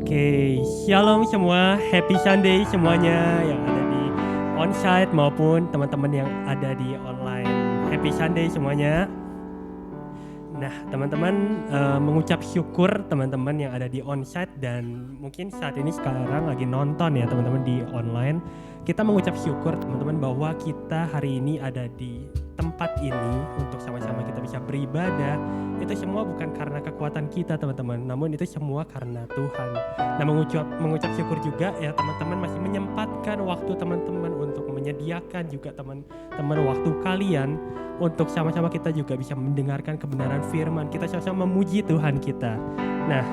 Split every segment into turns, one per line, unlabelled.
Oke, shalom semua, happy Sunday semuanya yang ada di onsite maupun teman-teman yang ada di online. Happy Sunday semuanya. Nah, teman-teman mengucap syukur teman-teman yang ada di onsite dan mungkin saat ini sekarang lagi nonton ya teman-teman di online. Kita mengucap syukur teman-teman bahwa kita hari ini ada di tempat ini untuk sama-sama kita bisa beribadah. Itu semua bukan karena kekuatan kita teman-teman, namun itu semua karena Tuhan. Nah, mengucap syukur juga ya teman-teman masih menyempatkan waktu teman-teman untuk menyediakan juga teman-teman waktu kalian untuk sama-sama kita juga bisa mendengarkan kebenaran firman. Kita sama-sama memuji Tuhan kita. Nah,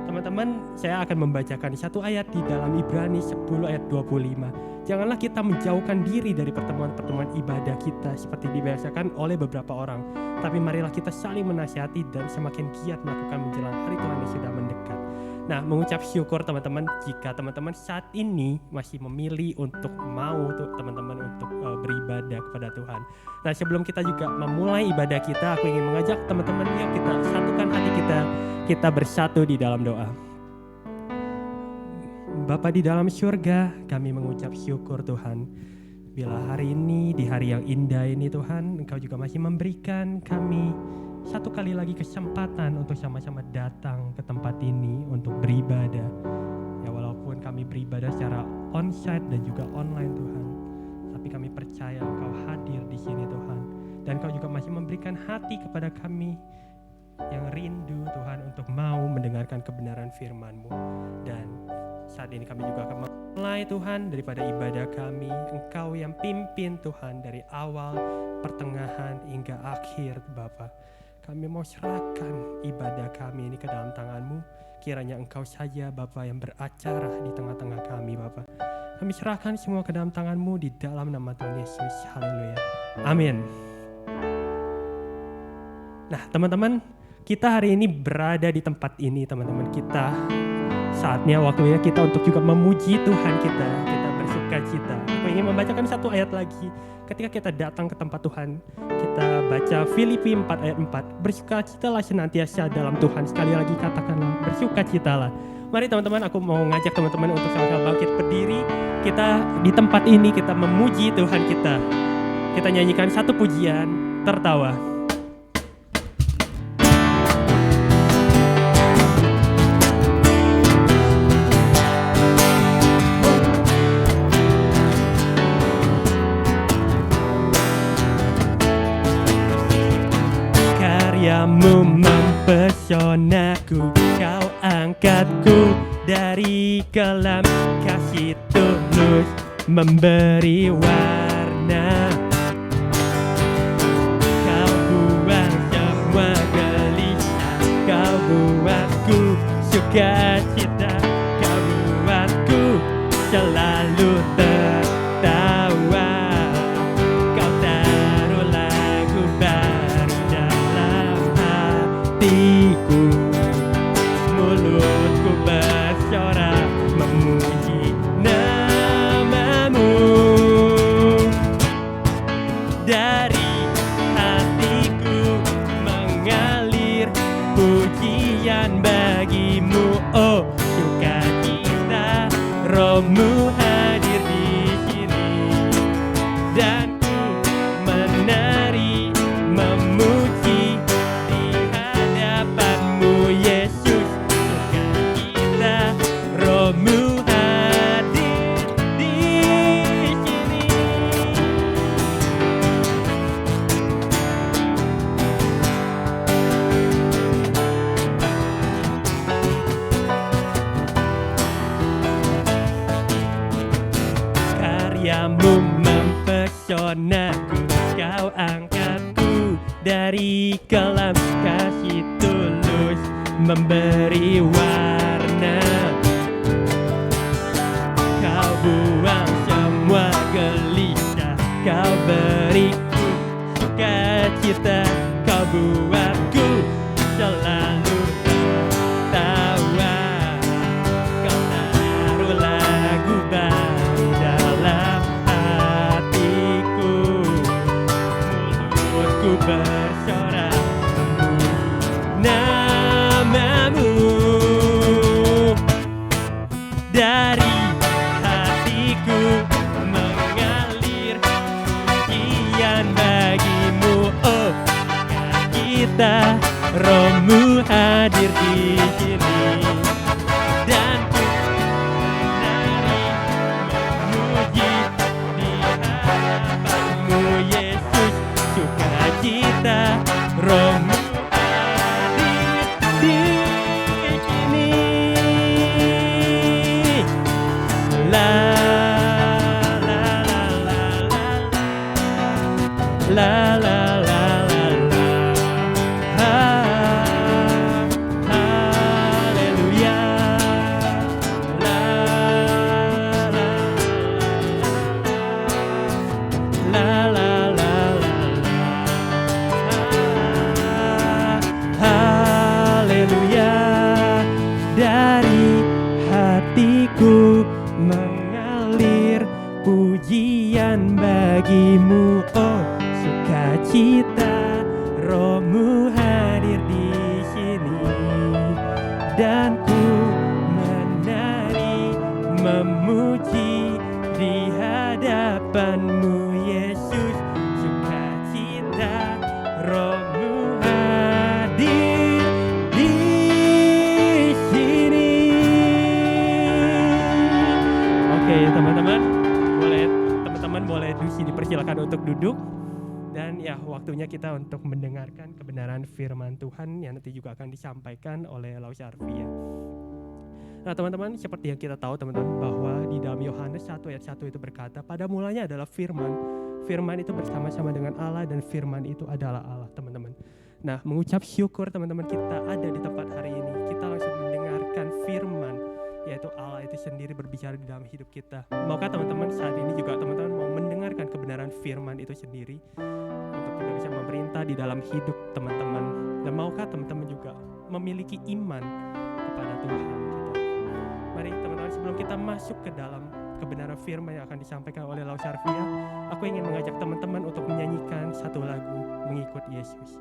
teman-teman, saya akan membacakan satu ayat di dalam Ibrani 10 ayat 25. Janganlah kita menjauhkan diri dari pertemuan-pertemuan ibadah kita seperti dibiasakan oleh beberapa orang. Tapi marilah kita saling menasihati dan semakin giat melakukan menjelang hari Tuhan yang sudah mendekat. Nah, mengucap syukur teman-teman jika teman-teman saat ini masih memilih untuk mau teman-teman untuk beribadah kepada Tuhan. Nah, sebelum kita juga memulai ibadah kita, aku ingin mengajak teman-teman yuk kita satukan hati kita bersatu di dalam doa. Bapa di dalam surga, kami mengucap syukur Tuhan. Bila hari ini, di hari yang indah ini Tuhan, Engkau juga masih memberikan kami satu kali lagi kesempatan untuk sama-sama datang ke tempat ini untuk beribadah. Ya walaupun kami beribadah secara onsite dan juga online Tuhan, tapi kami percaya Engkau hadir di sini Tuhan. Dan Engkau juga masih memberikan hati kepada kami yang rindu Tuhan untuk mau mendengarkan kebenaran firman-Mu. Dan saat ini kami juga akan mulai Tuhan daripada ibadah kami. Engkau yang pimpin Tuhan dari awal, pertengahan hingga akhir Bapa. Kami mau serahkan ibadah kami ini ke dalam tangan-Mu. Kiranya Engkau saja Bapa yang beracara di tengah-tengah kami Bapa. Kami serahkan semua ke dalam tangan-Mu di dalam nama Tuhan Yesus. Haleluya. Amin. Nah teman-teman, kita hari ini berada di tempat ini teman-teman. Kita saatnya waktunya kita untuk juga memuji Tuhan kita bersuka cita. Aku ingin membacakan satu ayat lagi. Ketika kita datang ke tempat Tuhan, kita baca Filipi 4 ayat 4. Bersukacitalah senantiasa dalam Tuhan. Sekali lagi katakanlah, bersukacitalah. Mari teman-teman, aku mau ngajak teman-teman untuk sama-sama bangkit berdiri. Kita di tempat ini kita memuji Tuhan kita. Kita nyanyikan satu pujian, tertawa. Karyamu mempesonaku, kau angkatku dari kelam, kasih tulus memberi warna. Kau buang semua gelisah, kau buatku sukacita, kau buatku selalu tertawa. Kau taruh lagu baru dalam hatiku, mulutku bersorak memuji nama-Mu. Dari hatiku mengalir pujian bagi-Mu, oh sukacita, Roh-Mu hadir di sini. Dan ku menari memuji di hadapan-Mu Yesus. Sukacita, Roh-Mu hadir di sini. Karyamu mempesonaku, kau angkatku dari kelam, kasih tulus memberi warna. Kau buang semua gelisah, kau beriku sukacita, kau buatku selalu tertawa. Kau taruh lagu baru dalam hatiku, mulutku bersorak memuji nama-Mu. hadir di sini dan ku menari memuji di hadapanmu Yesus, sukacita Rohmu hadir di sini. La la la la la la la la la la. Haleluya. La la la la la la. Haleluya. Dari hatiku mengalir pujian bagimu, oh sukacita Rohmu hadir di sini dan ku menari memuji di hadapanmu Yesus, sukacita Rohmu hadir di sini. Oke teman-teman, teman-teman boleh di sini persilakan untuk duduk. Dan ya waktunya kita untuk mendengarkan kebenaran firman Tuhan yang nanti juga akan disampaikan oleh Lau Syarvia. Nah teman-teman, seperti yang kita tahu teman-teman bahwa di dalam Yohanes 1 ayat 1 itu berkata, pada mulanya adalah firman. Firman itu bersama-sama dengan Allah dan firman itu adalah Allah teman-teman. Nah mengucap syukur teman-teman kita ada di tempat hari ini. Kita langsung mendengarkan firman, yaitu Allah itu sendiri berbicara di dalam hidup kita. Maukah teman-teman saat ini juga teman-teman mau mendengarkan kebenaran firman itu sendiri untuk juga bisa memerintah di dalam hidup teman-teman? Dan maukah teman-teman juga memiliki iman kepada Tuhan kita? Mari teman-teman, sebelum kita masuk ke dalam kebenaran firman yang akan disampaikan oleh Lau Syarvia, aku ingin mengajak teman-teman untuk menyanyikan satu lagu Mengikut Yesus.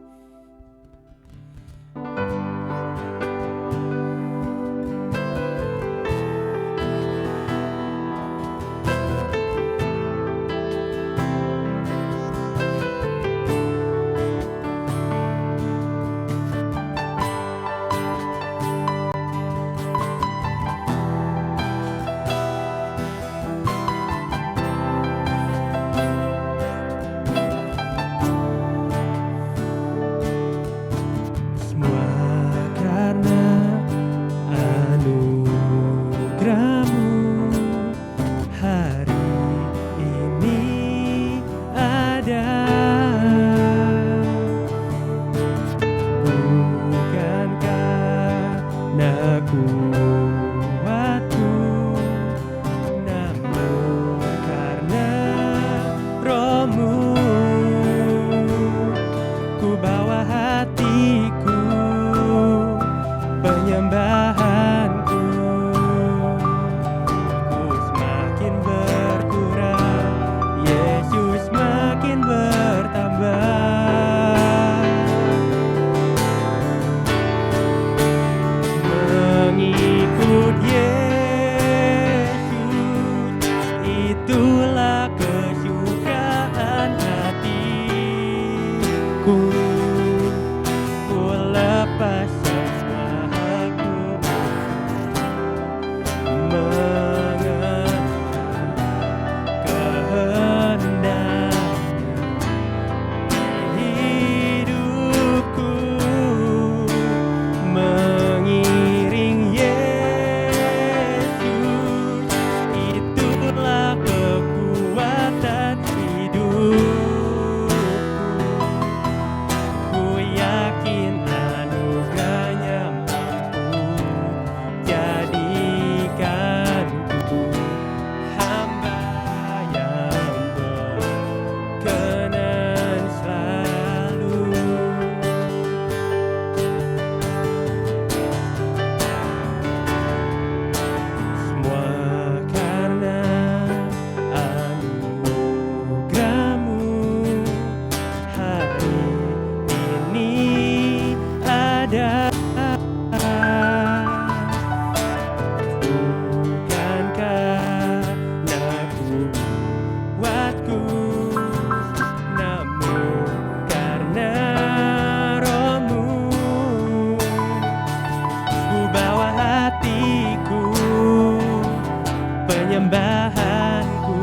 penyembahanku.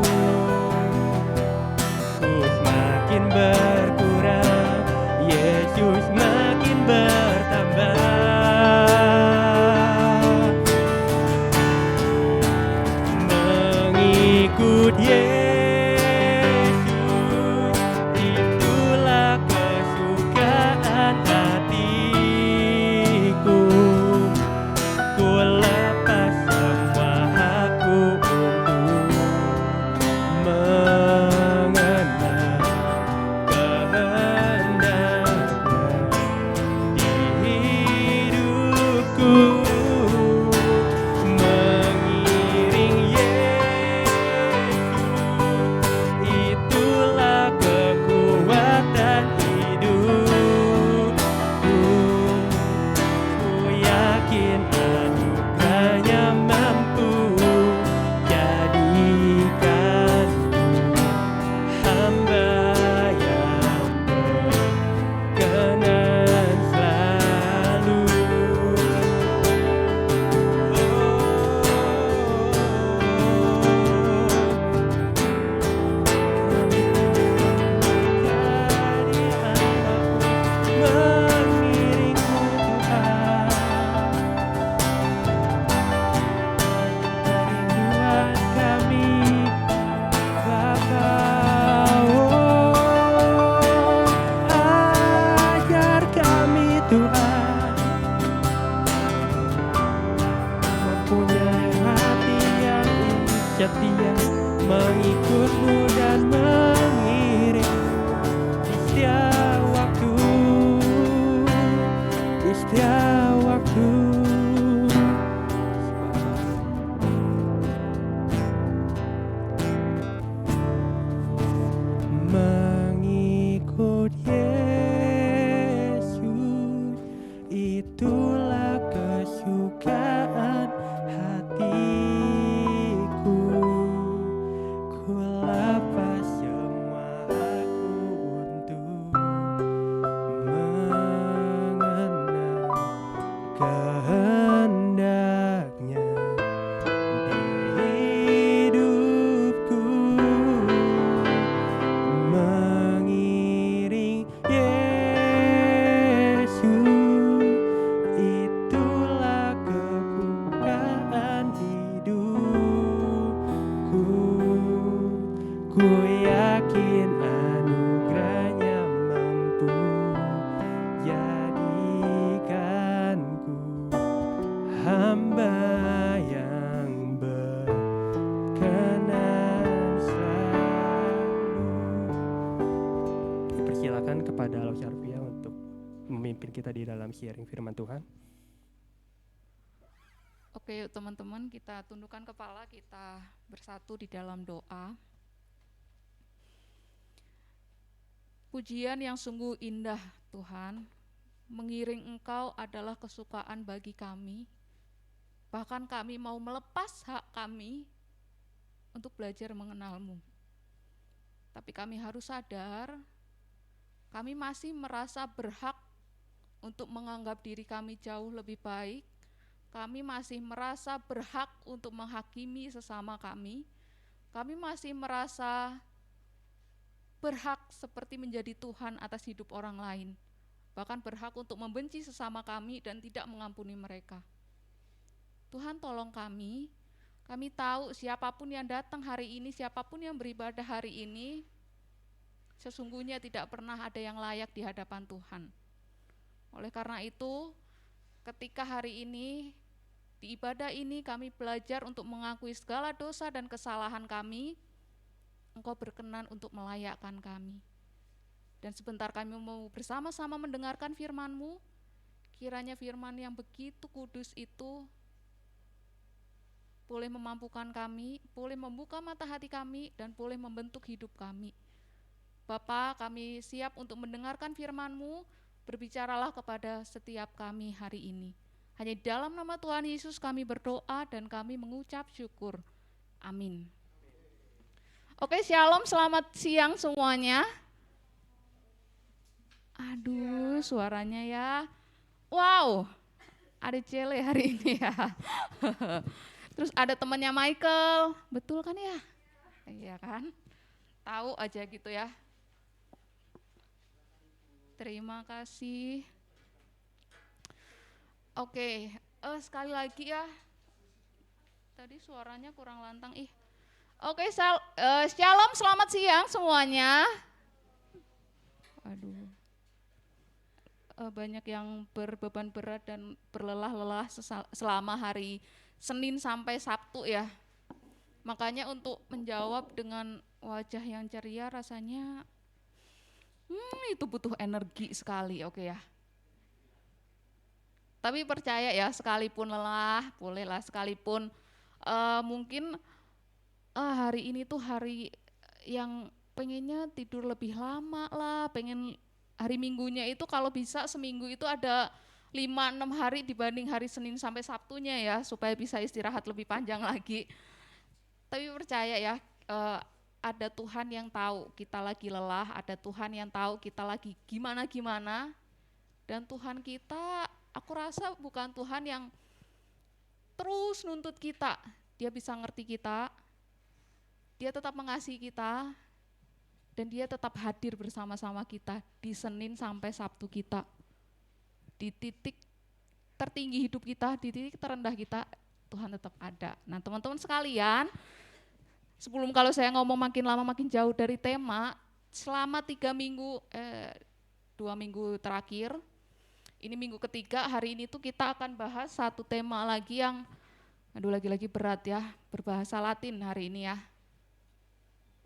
Ku semakin berkurang, Yesus makin bertambah. Mengikut Yesus, itulah kesukaan hatiku. Ku lepas semua hakku untuk mengenal kehendaknya di hidupku. Mengiring Yesus, itulah kekuatan hidupku. Ku yakin anugerahnya mampu jadikanku hamba yang berkenan selalu. Jadi anakku, mengiringku Tuhan. Kerinduan kami Bapa, ajar kami Tuhan mempunyai hati yang setia, mengikut-Mu dan mengiring di setiap waktu, di setiap waktu. Mengikut Yesus, itulah kesukaan hatiku. Ku lepas semua aku untuk mengenal kehendaknya di hidupku. Mengiring Yesus, itulah kekuatan hidupku. Ku yakin anugerahnya mampu jadikanku hamba yang berkenan selalu. Dipersilakan kepada Lau Syarfia untuk memimpin kita di dalam sharing firman Tuhan.
Oke, yuk teman-teman, kita tundukkan kepala, kita bersatu di dalam doa. Pujian yang sungguh indah Tuhan, mengiring Engkau adalah kesukaan bagi kami. Bahkan kami mau melepas hak kami untuk belajar mengenal-Mu. Tapi kami harus sadar, kami masih merasa berhak untuk menganggap diri kami jauh lebih baik. Kami masih merasa berhak untuk menghakimi sesama kami. Kami masih merasa berhak seperti menjadi Tuhan atas hidup orang lain. Bahkan berhak untuk membenci sesama kami dan tidak mengampuni mereka. Tuhan, tolong kami. Kami tahu siapapun yang datang hari ini, siapapun yang beribadah hari ini, sesungguhnya tidak pernah ada yang layak di hadapan Tuhan. Oleh karena itu, ketika hari ini, di ibadah ini kami belajar untuk mengakui segala dosa dan kesalahan kami, Engkau berkenan untuk melayakkan kami. Dan sebentar kami mau bersama-sama mendengarkan firman-Mu, kiranya firman yang begitu kudus itu boleh memampukan kami, boleh membuka mata hati kami, dan boleh membentuk hidup kami. Bapa, kami siap untuk mendengarkan firman-Mu, berbicaralah kepada setiap kami hari ini. Hanya di dalam nama Tuhan Yesus kami berdoa dan kami mengucap syukur. Amin. Oke, shalom, selamat siang semuanya. Aduh, suaranya ya. Wow, ada cele hari ini ya. Terus ada temannya Michael, betul kan ya? Iya kan? Tahu aja gitu ya. Terima kasih. Oke, sekali lagi ya. Tadi suaranya kurang lantang. Oke, shalom, selamat siang semuanya. Aduh, banyak yang berbeban berat dan berlelah-lelah selama hari Senin sampai Sabtu ya. Makanya untuk menjawab dengan wajah yang ceria rasanya itu butuh energi sekali, oke ya. Tapi percaya ya, sekalipun lelah, bolehlah sekalipun mungkin hari ini tuh hari yang pengennya tidur lebih lama lah, pengen hari Minggunya itu kalau bisa seminggu itu ada 5-6 hari dibanding hari Senin sampai Sabtunya ya, supaya bisa istirahat lebih panjang lagi. Tapi percaya ya, ada Tuhan yang tahu kita lagi lelah, ada Tuhan yang tahu kita lagi gimana-gimana, dan Tuhan kita, aku rasa bukan Tuhan yang terus nuntut kita, dia bisa ngerti kita, dia tetap mengasihi kita, dan dia tetap hadir bersama-sama kita di Senin sampai Sabtu kita. Di titik tertinggi hidup kita, di titik terendah kita, Tuhan tetap ada. Nah teman-teman sekalian, sebelum kalau saya ngomong makin lama makin jauh dari tema, selama 2 minggu terakhir, ini minggu ketiga, hari ini tuh kita akan bahas satu tema lagi yang, lagi-lagi berat ya, berbahasa Latin hari ini ya.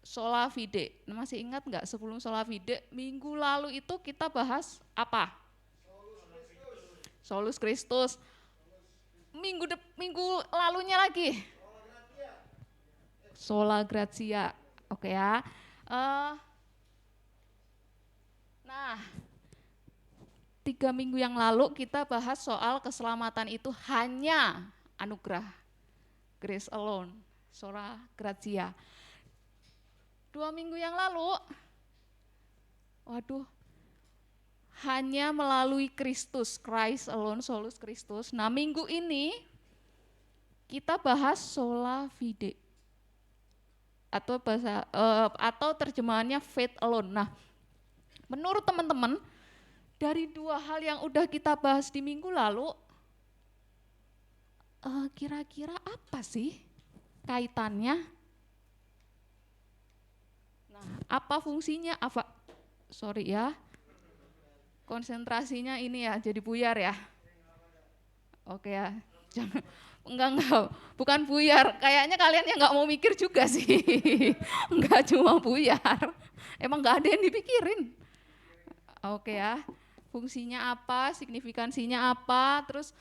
Sola Fide. Masih ingat nggak sebelum Sola Fide, minggu lalu itu kita bahas apa? Solus Christus. Minggu lalunya lagi. Sola Gratia. Oke ya. Nah, 3 minggu yang lalu kita bahas soal keselamatan itu hanya anugerah. Grace alone. Sola Gratia. 2 minggu yang lalu, hanya melalui Kristus, Christ alone, solus Christus. Nah minggu ini kita bahas sola fide, atau terjemahannya faith alone. Nah menurut teman-teman, dari 2 hal yang udah kita bahas di minggu lalu, kira-kira apa sih kaitannya? Apa fungsinya? Sorry ya, konsentrasinya ini ya jadi buyar ya. Oke ya, enggak, bukan buyar. Kayaknya kalian yang nggak mau mikir juga sih. Enggak cuma buyar, emang nggak ada yang dipikirin. Oke ya, fungsinya apa, signifikansinya apa, terus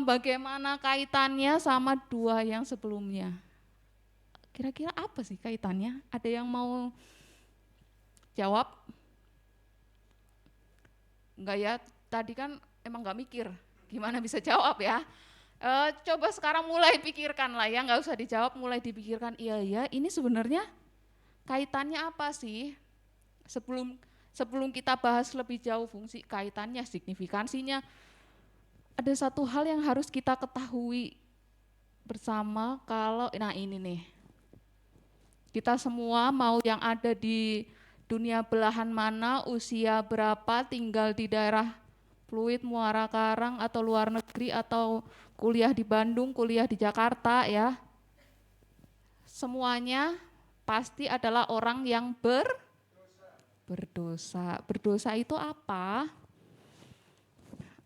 bagaimana kaitannya sama 2 yang sebelumnya. Kira-kira apa sih kaitannya? Ada yang mau jawab? Enggak ya, tadi kan emang enggak mikir, gimana bisa jawab ya? Coba sekarang mulai pikirkan lah ya, enggak usah dijawab, mulai dipikirkan, iya ini sebenarnya kaitannya apa sih? Sebelum kita bahas lebih jauh fungsi, kaitannya, signifikansinya, ada satu hal yang harus kita ketahui bersama kalau, nah ini nih, kita semua mau yang ada di dunia belahan mana, usia berapa, tinggal di daerah Pluit, Muara Karang, atau luar negeri, atau kuliah di Bandung, kuliah di Jakarta ya. Semuanya pasti adalah orang yang berdosa. Berdosa itu apa?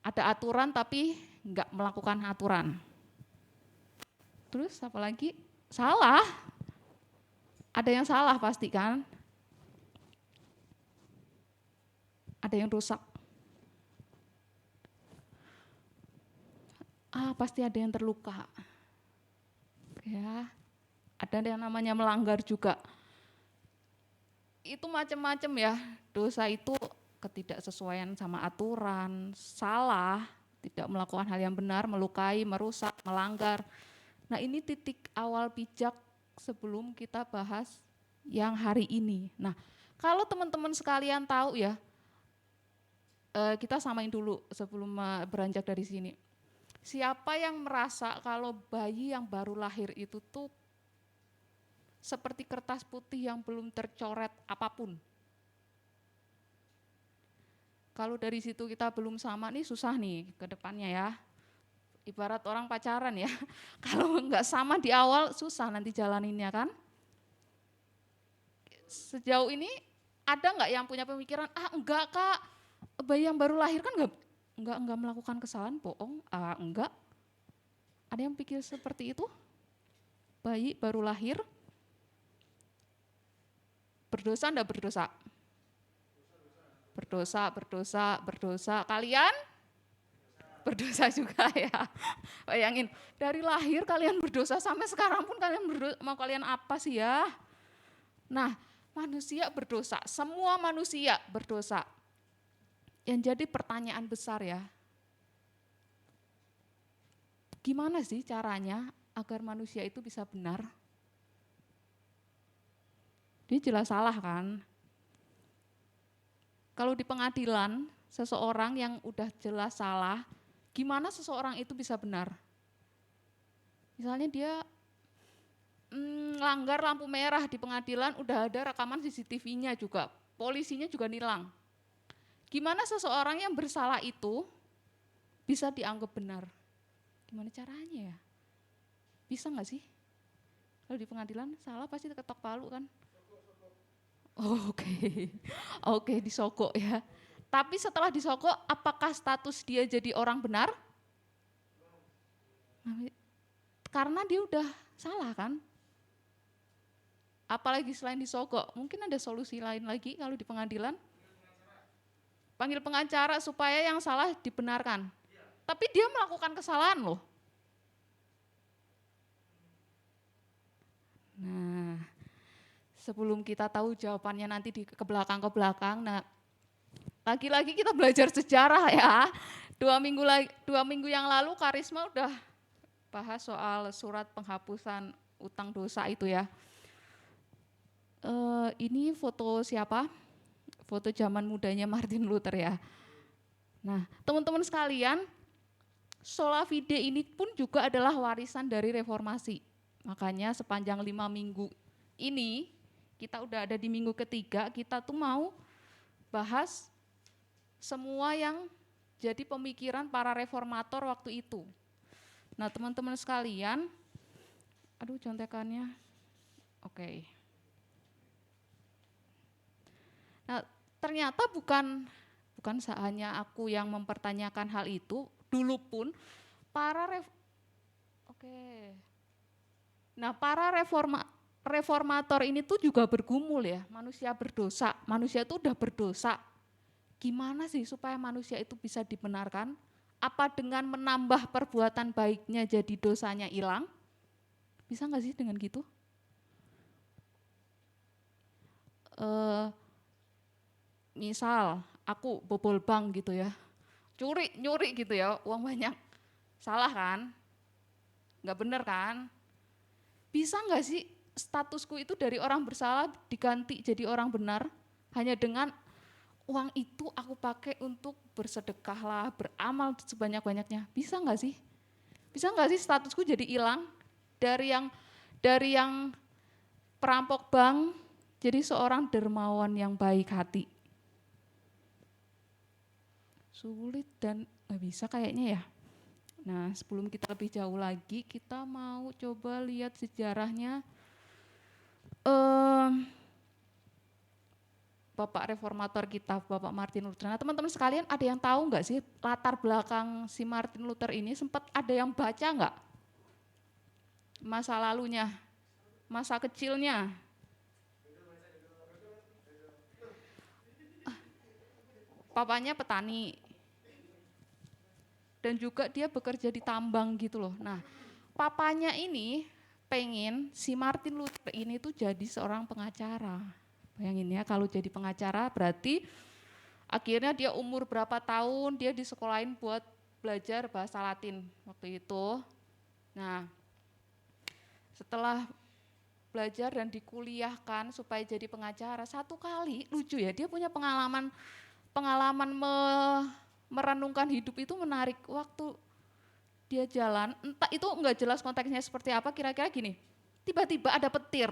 Ada aturan tapi enggak melakukan aturan. Terus apa lagi? Salah. Ada yang salah pasti kan? Ada yang rusak. Pasti ada yang terluka. Ya, ada yang namanya melanggar juga. Itu macam-macam ya. Dosa itu ketidaksesuaian sama aturan, salah, tidak melakukan hal yang benar, melukai, merusak, melanggar. Nah ini titik awal bijak sebelum kita bahas yang hari ini. Nah, kalau teman-teman sekalian tahu ya, kita samain dulu sebelum beranjak dari sini. Siapa yang merasa kalau bayi yang baru lahir itu tuh seperti kertas putih yang belum tercoret apapun? Kalau dari situ kita belum sama nih susah nih ke depannya ya. Ibarat orang pacaran ya, kalau nggak sama di awal susah nanti jalaninnya kan. Sejauh ini ada nggak yang punya pemikiran, enggak kak, bayi yang baru lahir kan nggak melakukan kesalahan, bohong, enggak. Ada yang pikir seperti itu? Bayi baru lahir, berdosa enggak berdosa? Berdosa. Kalian? Berdosa juga ya. Bayangin, dari lahir kalian berdosa, sampai sekarang pun kalian berdosa, mau kalian apa sih ya? Nah, manusia berdosa, semua manusia berdosa. Yang jadi pertanyaan besar ya, gimana sih caranya agar manusia itu bisa benar? Dia jelas salah kan? Kalau di pengadilan, seseorang yang udah jelas salah, gimana seseorang itu bisa benar? Misalnya dia langgar lampu merah di pengadilan, udah ada rekaman CCTV-nya juga, polisinya juga nilang. Gimana seseorang yang bersalah itu bisa dianggap benar? Gimana caranya ya? Bisa nggak sih? Kalau di pengadilan salah pasti ketok palu kan? Oh, oke, disogok ya. Tapi setelah disogok, apakah status dia jadi orang benar? Karena dia udah salah kan? Apalagi selain disogok, mungkin ada solusi lain lagi kalau di pengadilan. Panggil pengacara supaya yang salah dibenarkan. Tapi dia melakukan kesalahan loh. Nah, sebelum kita tahu jawabannya nanti di ke belakang, nah lagi-lagi kita belajar sejarah ya. 2 minggu yang lalu Karisma udah bahas soal surat penghapusan utang dosa itu ya. Ini foto siapa? Foto zaman mudanya Martin Luther ya. Nah, teman-teman sekalian, sola fide ini pun juga adalah warisan dari reformasi. Makanya sepanjang 5 minggu ini, kita udah ada di minggu ketiga, kita tuh mau bahas semua yang jadi pemikiran para reformator waktu itu. Nah, teman-teman sekalian, aduh contekannya, oke. Nah, ternyata bukan hanya aku yang mempertanyakan hal itu, dulu pun para reformator ini tuh juga bergumul ya, manusia berdosa, manusia itu udah berdosa. Gimana sih supaya manusia itu bisa dibenarkan? Apa dengan menambah perbuatan baiknya jadi dosanya hilang? Bisa nggak sih dengan gitu? Misal aku bobol bank gitu ya, nyuri gitu ya, uang banyak, salah kan? Nggak bener kan? Bisa nggak sih statusku itu dari orang bersalah diganti jadi orang benar hanya dengan uang itu aku pakai untuk bersedekah lah, beramal sebanyak-banyaknya? Bisa nggak sih? Bisa nggak sih statusku jadi hilang dari yang perampok bank jadi seorang dermawan yang baik hati? Sulit dan nggak bisa kayaknya ya. Nah, sebelum kita lebih jauh lagi, kita mau coba lihat sejarahnya Bapak reformator kita, Bapak Martin Luther. Nah, teman-teman sekalian, ada yang tahu nggak sih latar belakang si Martin Luther ini? Sempat ada yang baca nggak? Masa lalunya, masa kecilnya. Papanya petani, dan juga dia bekerja di tambang gitu loh. Nah, papanya ini pengen si Martin Luther ini tuh jadi seorang pengacara. Bayangin ya, kalau jadi pengacara berarti akhirnya dia umur berapa tahun dia disekolahin buat belajar bahasa Latin waktu itu. Nah, setelah belajar dan dikuliahkan supaya jadi pengacara, satu kali lucu ya, dia punya pengalaman merenungkan hidup itu menarik. Waktu Dia jalan, entah itu enggak jelas konteksnya seperti apa, kira-kira gini, tiba-tiba ada petir.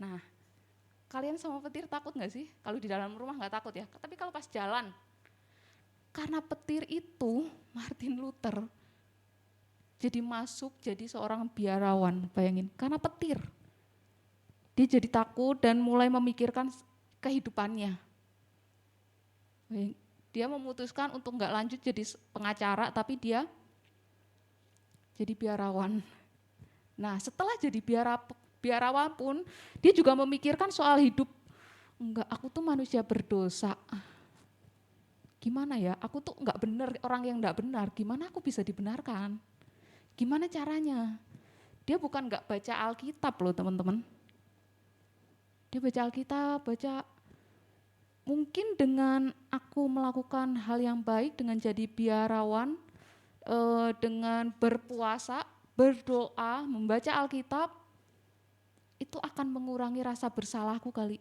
Nah, kalian sama petir takut nggak sih? Kalau di dalam rumah nggak takut ya, tapi kalau pas jalan, karena petir itu Martin Luther jadi masuk jadi seorang biarawan, bayangin, karena petir. Dia jadi takut dan mulai memikirkan kehidupannya. Dia memutuskan untuk nggak lanjut jadi pengacara, tapi dia jadi biarawan. Nah, setelah jadi biarawan pun, dia juga memikirkan soal hidup. Enggak, aku tuh manusia berdosa. Gimana ya, aku tuh enggak benar, orang yang enggak benar, gimana aku bisa dibenarkan? Gimana caranya? Dia bukan enggak baca Alkitab loh teman-teman. Dia baca Alkitab, mungkin dengan aku melakukan hal yang baik, dengan jadi biarawan, dengan berpuasa, berdoa, membaca Alkitab, itu akan mengurangi rasa bersalahku kali.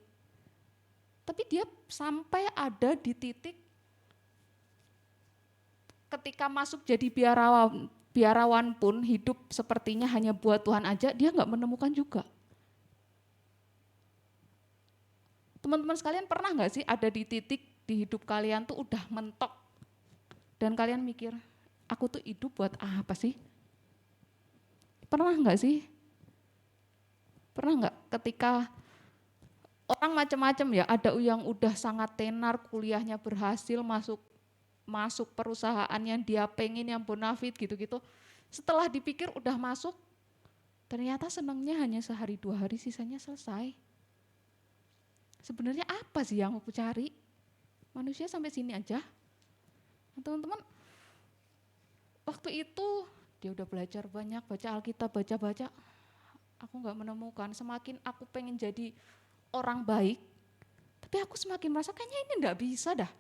Tapi dia sampai ada di titik ketika masuk jadi biarawan pun hidup sepertinya hanya buat Tuhan aja, dia nggak menemukan juga. Teman-teman sekalian pernah nggak sih ada di titik di hidup kalian tuh udah mentok dan kalian mikir, aku tuh hidup buat apa sih? Pernah nggak sih? Pernah nggak ketika orang macam-macam ya, ada yang udah sangat tenar, kuliahnya berhasil, masuk perusahaan yang dia pengen, yang bonafit gitu-gitu. Setelah dipikir udah masuk, ternyata senangnya hanya sehari 2 hari, sisanya selesai. Sebenarnya apa sih yang aku cari? Manusia sampai sini aja. Teman-teman, waktu itu dia udah belajar banyak, baca Alkitab, baca-baca. Aku nggak menemukan, semakin aku pengen jadi orang baik, tapi aku semakin merasa kayaknya ini nggak bisa dah.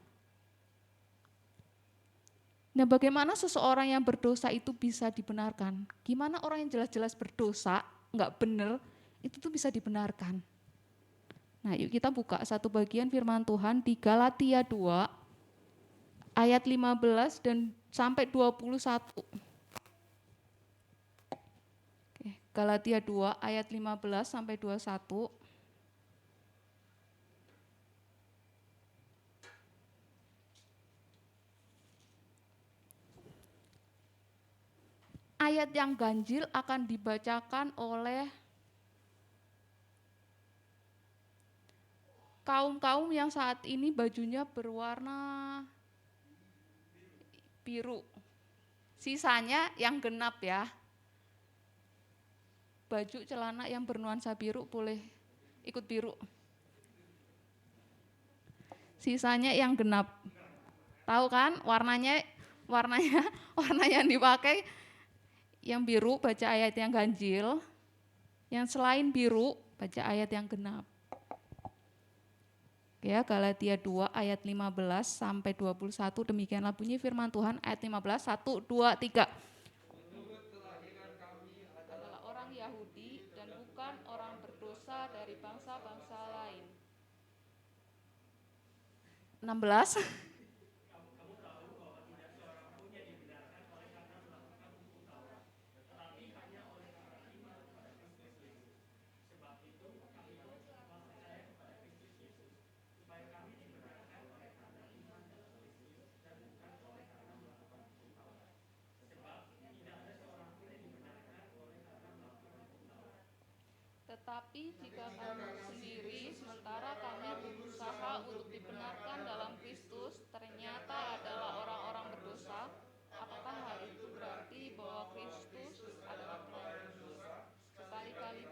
Nah, bagaimana seseorang yang berdosa itu bisa dibenarkan? Gimana orang yang jelas-jelas berdosa, nggak benar, itu tuh bisa dibenarkan? Nah, yuk kita buka satu bagian firman Tuhan di Galatia 2 ayat 15 dan sampai 21. Oke, Galatia 2 ayat 15 sampai 21. Ayat yang ganjil akan dibacakan oleh kaum-kaum yang saat ini bajunya berwarna biru. Sisanya yang genap ya. Baju celana yang bernuansa biru boleh ikut biru. Sisanya yang genap. Tahu kan warnanya warna yang dipakai yang biru baca ayat yang ganjil. Yang selain biru baca ayat yang genap. Ya, Galatia 2 ayat 15 sampai 21, demikianlah bunyi firman Tuhan ayat 15, 1, 2, 3. Adalah orang Yahudi dan bukan orang berdosa dari bangsa-bangsa lain. 16. Tetapi jika kamu sendiri, sementara kami berusaha untuk dibenarkan dalam Kristus, ternyata adalah orang-orang berdosa, apakah hal itu berarti bahwa Kristus adalah pelayan dosa? Sekali-kali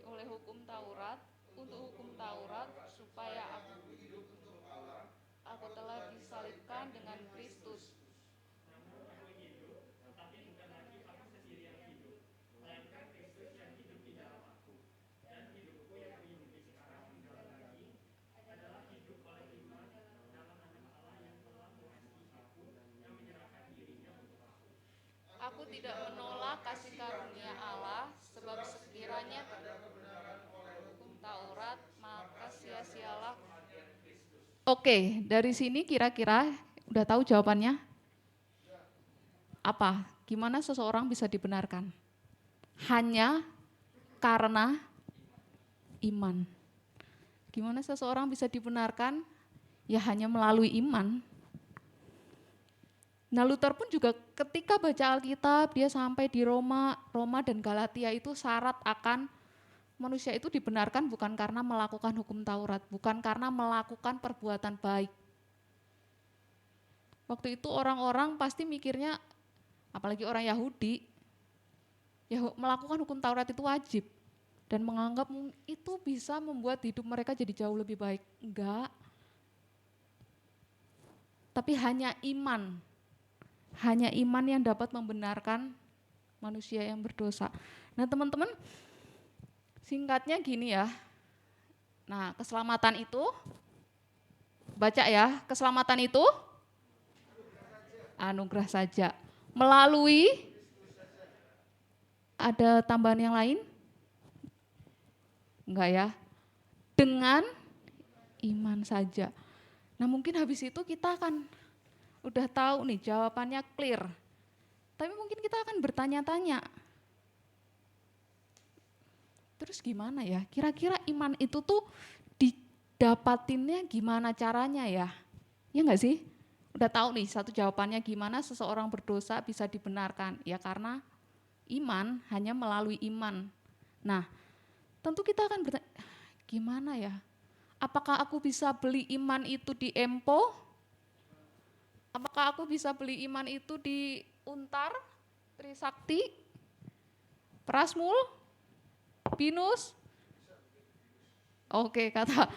oleh hukum Taurat, untuk hukum Taurat, supaya aku telah disalibkan dengan Kristus. Aku tidak menolak kasih karunia Allah, sebab sekiranya hukum Oke, dari sini kira-kira udah tahu jawabannya? Apa? Gimana seseorang bisa dibenarkan? Hanya karena iman. Gimana seseorang bisa dibenarkan? Ya hanya melalui iman. Nah, Luther pun juga ketika baca Alkitab, dia sampai di Roma dan Galatia itu syarat akan manusia itu dibenarkan bukan karena melakukan hukum Taurat, bukan karena melakukan perbuatan baik. Waktu itu orang-orang pasti mikirnya, apalagi orang Yahudi, ya melakukan hukum Taurat itu wajib. Dan menganggap itu bisa membuat hidup mereka jadi jauh lebih baik. Enggak. Tapi hanya iman yang dapat membenarkan manusia yang berdosa. Nah teman-teman, singkatnya gini ya. Nah keselamatan itu, baca ya, keselamatan itu anugerah saja. Melalui, ada tambahan yang lain? Enggak ya, dengan iman saja. Nah mungkin habis itu kita akan udah tahu nih jawabannya clear. Tapi mungkin kita akan bertanya-tanya, terus gimana ya? Kira-kira iman itu tuh didapatinnya gimana caranya ya? Ya enggak sih? Udah tahu nih satu jawabannya gimana seseorang berdosa bisa dibenarkan. Ya karena iman, hanya melalui iman. Nah, tentu kita akan bertanya, gimana ya? Apakah aku bisa beli iman itu di Empo? Apakah aku bisa beli iman itu di Untar, Trisakti, Prasmul, Binus? Oke, kata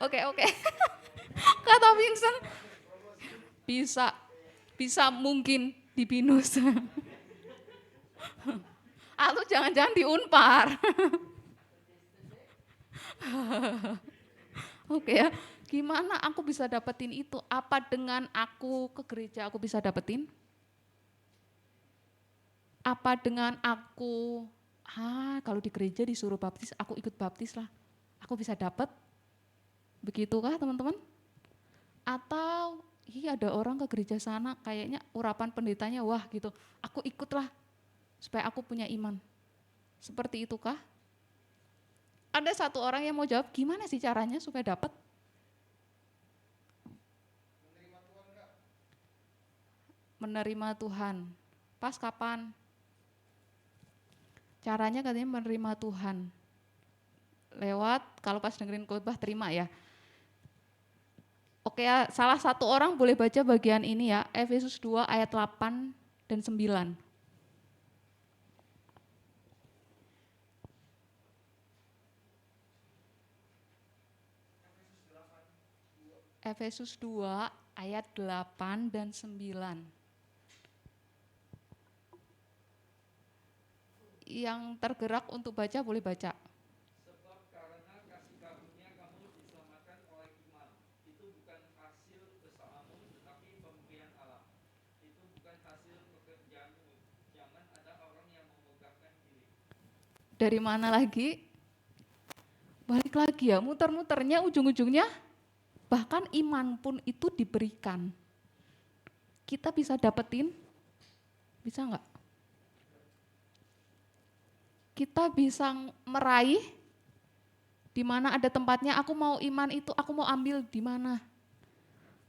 oke. Kata Vincent, bisa mungkin di Binus. Atau jangan-jangan di Unpar. Oke ya, gimana aku bisa dapetin itu? Apa dengan aku ke gereja aku bisa dapetin? Apa dengan aku, kalau di gereja disuruh baptis, aku ikut baptis lah. Aku bisa dapet? Begitukah teman-teman? Atau, ada orang ke gereja sana kayaknya urapan pendetanya, wah gitu, aku ikutlah supaya aku punya iman. Seperti itukah? Ada satu orang yang mau jawab, gimana sih caranya supaya dapat? Menerima Tuhan. Pas kapan? Caranya katanya menerima Tuhan. Lewat, kalau pas dengerin khotbah terima ya. Oke ya, salah satu orang boleh baca bagian ini ya, Efesus 2 ayat 8 dan 9. Efesus 2 ayat 8 dan 9. Yang tergerak untuk baca boleh baca.
Sebab karena kasih karunia kamu diselamatkan oleh iman. Itu bukan hasil usahamu, tetapi pemberian Allah. Itu bukan hasil pekerjaanmu. Jangan ada orang yang memegahkan diri.
Dari mana lagi? Balik lagi ya, muter-muternya ujung-ujungnya bahkan iman pun itu diberikan. Kita bisa dapetin? Bisa enggak? Kita bisa meraih di mana ada tempatnya, aku mau iman itu, aku mau ambil di mana.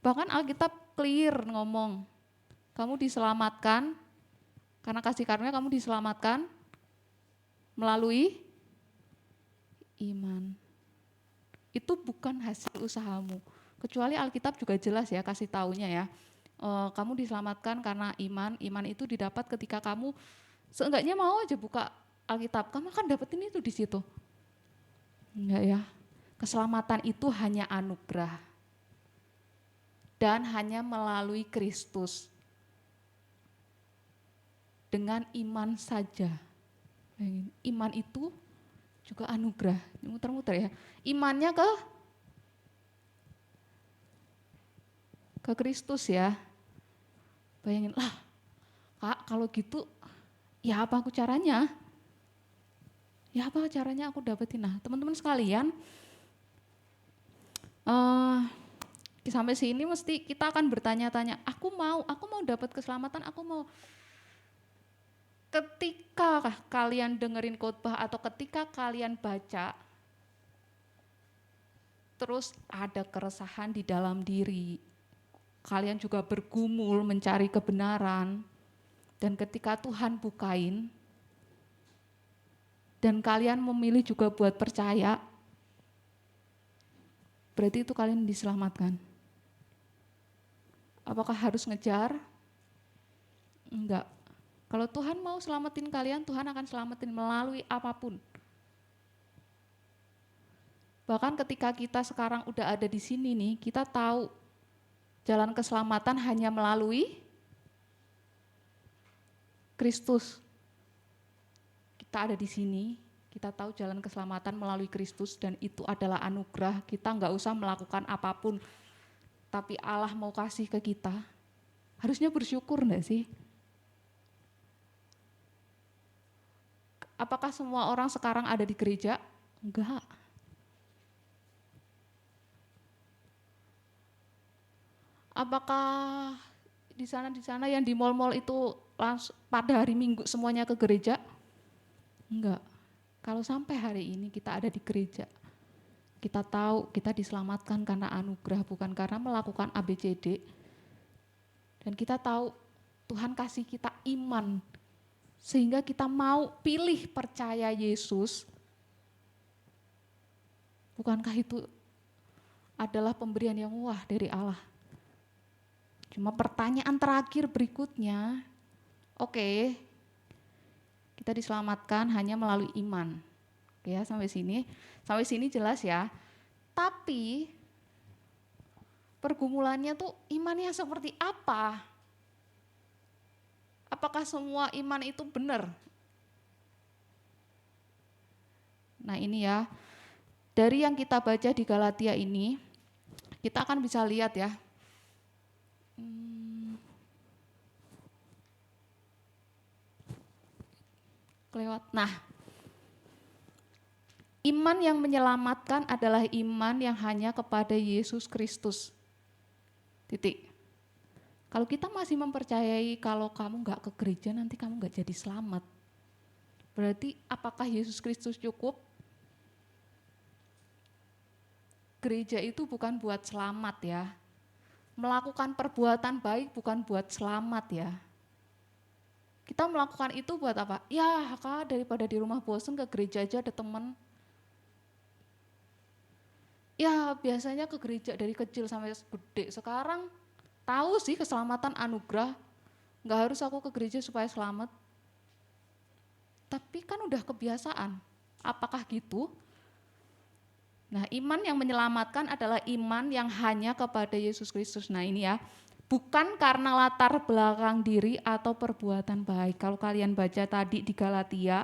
Bahkan Alkitab clear ngomong, kamu diselamatkan, karena kasih karunia kamu diselamatkan melalui iman. Itu bukan hasil usahamu. Kecuali Alkitab juga jelas ya kasih taunya ya. Kamu diselamatkan karena iman. Iman itu didapat ketika kamu seenggaknya mau aja buka Alkitab. Kamu akan dapetin itu di situ. Enggak ya. Keselamatan itu hanya anugerah. Dan hanya melalui Kristus. Dengan iman saja. Iman itu juga anugerah. Muter-muter ya. Imannya ke Kristus ya. Bayangin, Kak kalau gitu ya apa aku caranya? Ya apa caranya aku dapetin? Nah teman-teman sekalian, sampai sini mesti kita akan bertanya-tanya, aku mau dapat keselamatan, aku mau. Ketika kalian dengerin khotbah atau ketika kalian baca, terus ada keresahan di dalam diri, kalian juga bergumul mencari kebenaran, dan ketika Tuhan bukain, dan kalian memilih juga buat percaya, berarti itu kalian diselamatkan. Apakah harus ngejar? Enggak. Kalau Tuhan mau selamatin kalian, Tuhan akan selamatin melalui apapun. Bahkan ketika kita sekarang udah ada di sini nih, kita tahu jalan keselamatan hanya melalui Kristus. Kita ada di sini, kita tahu jalan keselamatan melalui Kristus dan itu adalah anugerah. Kita nggak usah melakukan apapun, tapi Allah mau kasih ke kita. Harusnya bersyukur nggak sih? Apakah semua orang sekarang ada di gereja? Enggak. Apakah di sana yang di mal-mal itu langsung pada hari Minggu semuanya ke gereja? Enggak. Kalau sampai hari ini kita ada di gereja, kita tahu kita diselamatkan karena anugerah, bukan karena melakukan ABCD. Dan kita tahu Tuhan kasih kita iman, sehingga kita mau pilih percaya Yesus. Bukankah itu adalah pemberian yang wah dari Allah? Cuma pertanyaan terakhir berikutnya, oke, kita diselamatkan hanya melalui iman. Oke ya, sampai sini jelas ya. Tapi pergumulannya tuh imannya seperti apa? Apakah semua iman itu benar? Nah ini ya, dari yang kita baca di Galatia ini, kita akan bisa lihat ya. Nah, iman yang menyelamatkan adalah iman yang hanya kepada Yesus Kristus. Titik. Kalau kita masih mempercayai kalau kamu nggak ke gereja nanti kamu nggak jadi selamat, berarti apakah Yesus Kristus cukup? Gereja itu bukan buat selamat ya. Melakukan perbuatan baik bukan buat selamat ya. Kita melakukan itu buat apa? Ya Kak, daripada di rumah bosen ke gereja aja ada temen. Ya biasanya ke gereja dari kecil sampai gede. Sekarang tahu sih keselamatan anugerah. Gak harus aku ke gereja supaya selamat. Tapi kan udah kebiasaan. Apakah gitu? Nah, iman yang menyelamatkan adalah iman yang hanya kepada Yesus Kristus. Nah ini ya, bukan karena latar belakang diri atau perbuatan baik. Kalau kalian baca tadi di Galatia,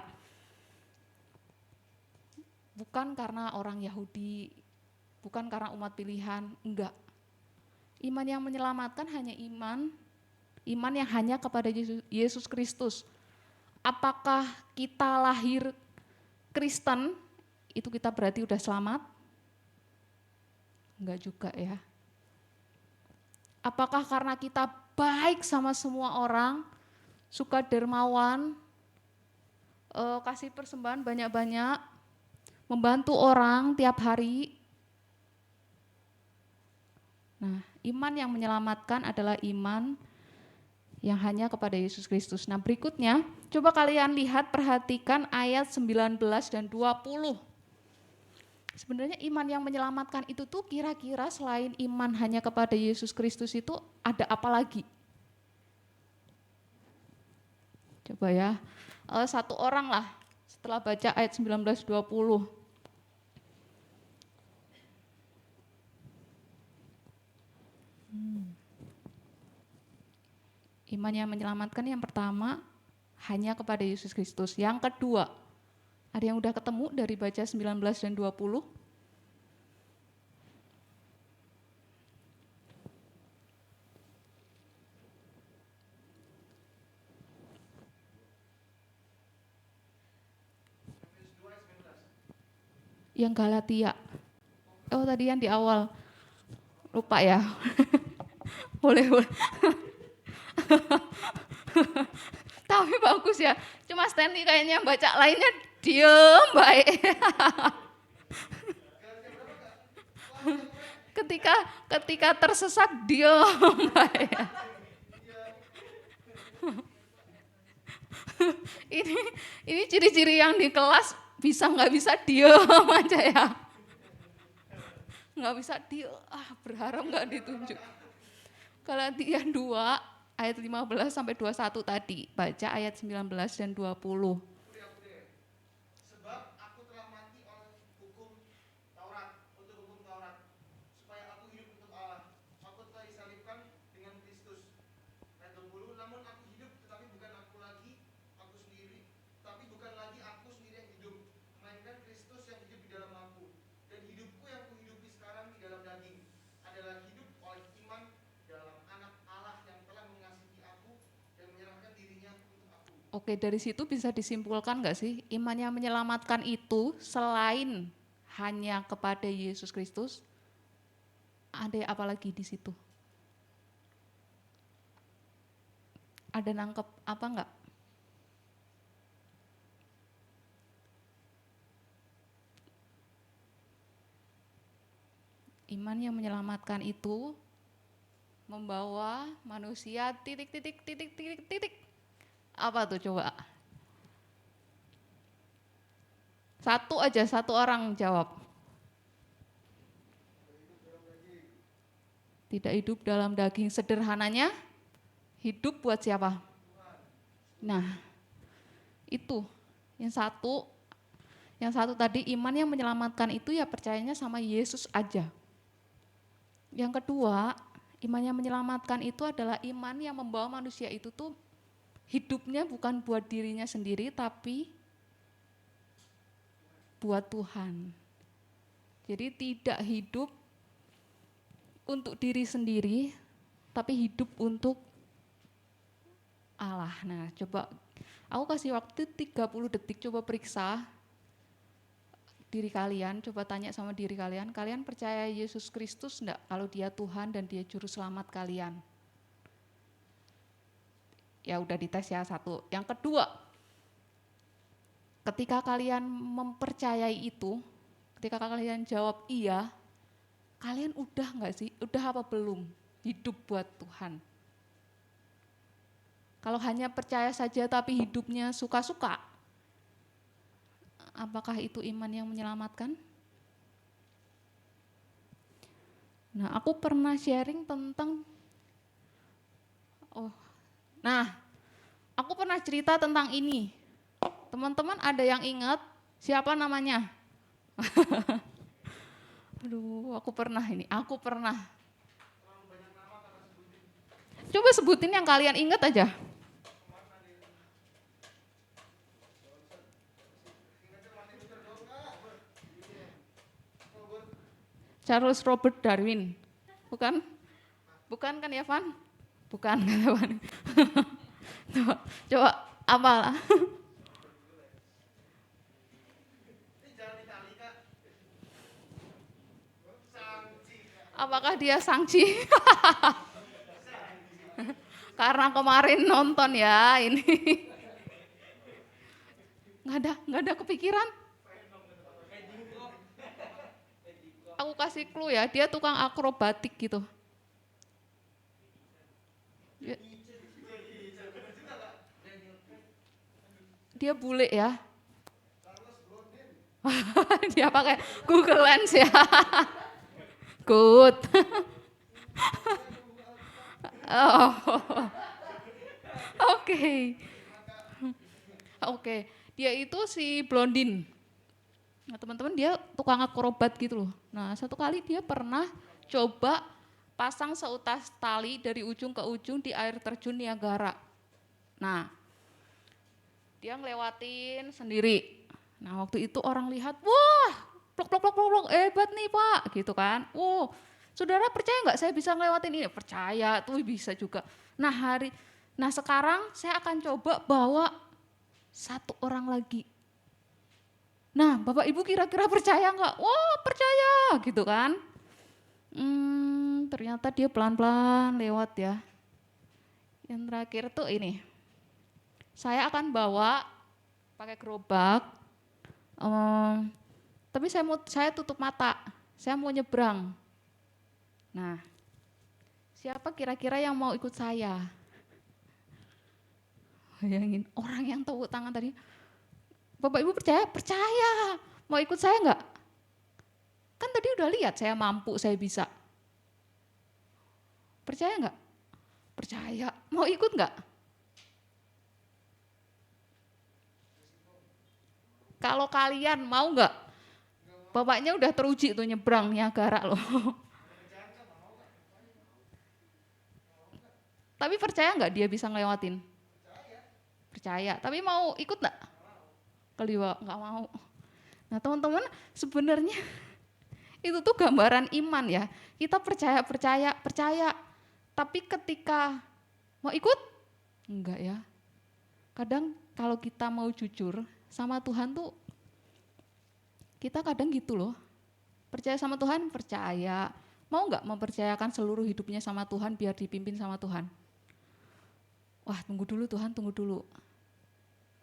bukan karena orang Yahudi, bukan karena umat pilihan, enggak. Iman yang menyelamatkan hanya iman yang hanya kepada Yesus Kristus. Apakah kita lahir Kristen, itu kita berarti udah selamat? Enggak juga ya. Apakah karena kita baik sama semua orang, suka dermawan, kasih persembahan banyak-banyak, membantu orang tiap hari? Nah, iman yang menyelamatkan adalah iman yang hanya kepada Yesus Kristus. Nah berikutnya, coba kalian lihat, perhatikan ayat 19 dan 20. Sebenarnya iman yang menyelamatkan itu tuh kira-kira selain iman hanya kepada Yesus Kristus itu ada apa lagi? Coba ya, satu orang lah setelah baca ayat 19-20. Iman yang menyelamatkan yang pertama hanya kepada Yesus Kristus. Yang kedua, ada yang udah ketemu dari baca 19 dan 20? Yang Galatia. Oh tadi yang di awal. Lupa ya. Boleh. Tapi bagus ya. Cuma Stanley kayaknya baca lainnya diem baik. ketika tersesat diem baik. Ini ciri-ciri yang di kelas bisa nggak bisa diem aja ya. Nggak bisa diem, berharap nggak ditunjuk. Galatia 2 ayat 15 sampai 21 tadi, baca ayat 19 dan 20.
Sebab aku telah mati oleh hukum Taurat, untuk hukum Taurat, supaya aku hidup untuk Allah. Aku telah disalibkan dengan Kristus. Ayat 20, namun aku hidup, tetapi bukan aku lagi, aku sendiri. Tapi bukan lagi aku sendiri yang hidup, melainkan Kristus yang hidup di dalam aku. Dan hidupku yang kuhidupi sekarang di dalam daging adalah hidup oleh iman dalam Anak Allah yang telah mengasihi aku dan menyerahkan dirinya untuk aku.
Oke, dari situ bisa disimpulkan nggak sih, iman yang menyelamatkan itu selain hanya kepada Yesus Kristus, ada apa lagi di situ? Ada nangkep apa enggak? Iman yang menyelamatkan itu membawa manusia titik. Apa tuh coba? Satu orang jawab. Tidak hidup dalam daging. Sederhananya, hidup buat siapa? Nah, itu. Yang satu tadi, iman yang menyelamatkan itu ya percayanya sama Yesus aja. Yang kedua, iman yang menyelamatkan itu adalah iman yang membawa manusia itu tuh hidupnya bukan buat dirinya sendiri, tapi buat Tuhan. Jadi tidak hidup untuk diri sendiri, tapi hidup untuk Allah. Nah, coba aku kasih waktu 30 detik, coba periksa diri kalian, coba tanya sama diri kalian, kalian percaya Yesus Kristus enggak kalau dia Tuhan dan dia juru selamat kalian? Ya udah dites ya satu. Yang kedua, ketika kalian mempercayai itu, ketika kalian jawab iya, kalian udah enggak sih, udah apa belum hidup buat Tuhan? Kalau hanya percaya saja tapi hidupnya suka-suka, apakah itu iman yang menyelamatkan? Nah, aku pernah sharing tentang aku pernah cerita tentang ini. Teman-teman ada yang ingat siapa namanya? Aduh, aku pernah. Coba sebutin yang kalian ingat aja. Charles Robert Darwin, bukan? Bukan kan ya, Van? Bukan kan ya, Van? Coba apa? Apakah dia Shang-Chi? Karena kemarin nonton ya ini. Nggak ada kepikiran. Aku kasih clue ya, dia tukang akrobatik gitu. Dia bule ya. Dia pakai Google Lens ya. Good. Oh. Oke. Dia itu si blondin. Nah, teman-teman dia tukang akrobat gitu loh. Nah, satu kali dia pernah coba pasang seutas tali dari ujung ke ujung di air terjun Niagara. Nah, dia ngelewatin sendiri. Nah, waktu itu orang lihat, wah, plok, hebat nih Pak, gitu kan. Wow, saudara percaya nggak saya bisa ngelewatin ini? Percaya, tuh bisa juga. Nah sekarang saya akan coba bawa satu orang lagi. Nah, Bapak Ibu kira-kira percaya nggak? Wah, percaya gitu kan. Ternyata dia pelan-pelan lewat ya. Yang terakhir tuh ini, saya akan bawa pakai gerobak, tapi saya tutup mata, saya mau nyebrang. Nah, siapa kira-kira yang mau ikut saya? Bayangin, orang yang tepuk tangan tadi, Bapak Ibu percaya? Percaya. Mau ikut saya enggak? Kan tadi udah lihat saya mampu, saya bisa. Percaya enggak? Percaya. Mau ikut enggak? Kalau kalian mau enggak? Bapaknya udah teruji tuh nyebrang Niagara loh. Tapi percaya enggak dia bisa ngelewatin? Percaya. Tapi mau ikut enggak? Keliwa, enggak mau. Nah teman-teman, sebenarnya itu tuh gambaran iman ya. Kita percaya. Tapi ketika mau ikut, enggak ya. Kadang kalau kita mau jujur sama Tuhan tuh, kita kadang gitu loh. Percaya sama Tuhan, percaya. Mau enggak mempercayakan seluruh hidupnya sama Tuhan biar dipimpin sama Tuhan? Wah tunggu dulu Tuhan, tunggu dulu.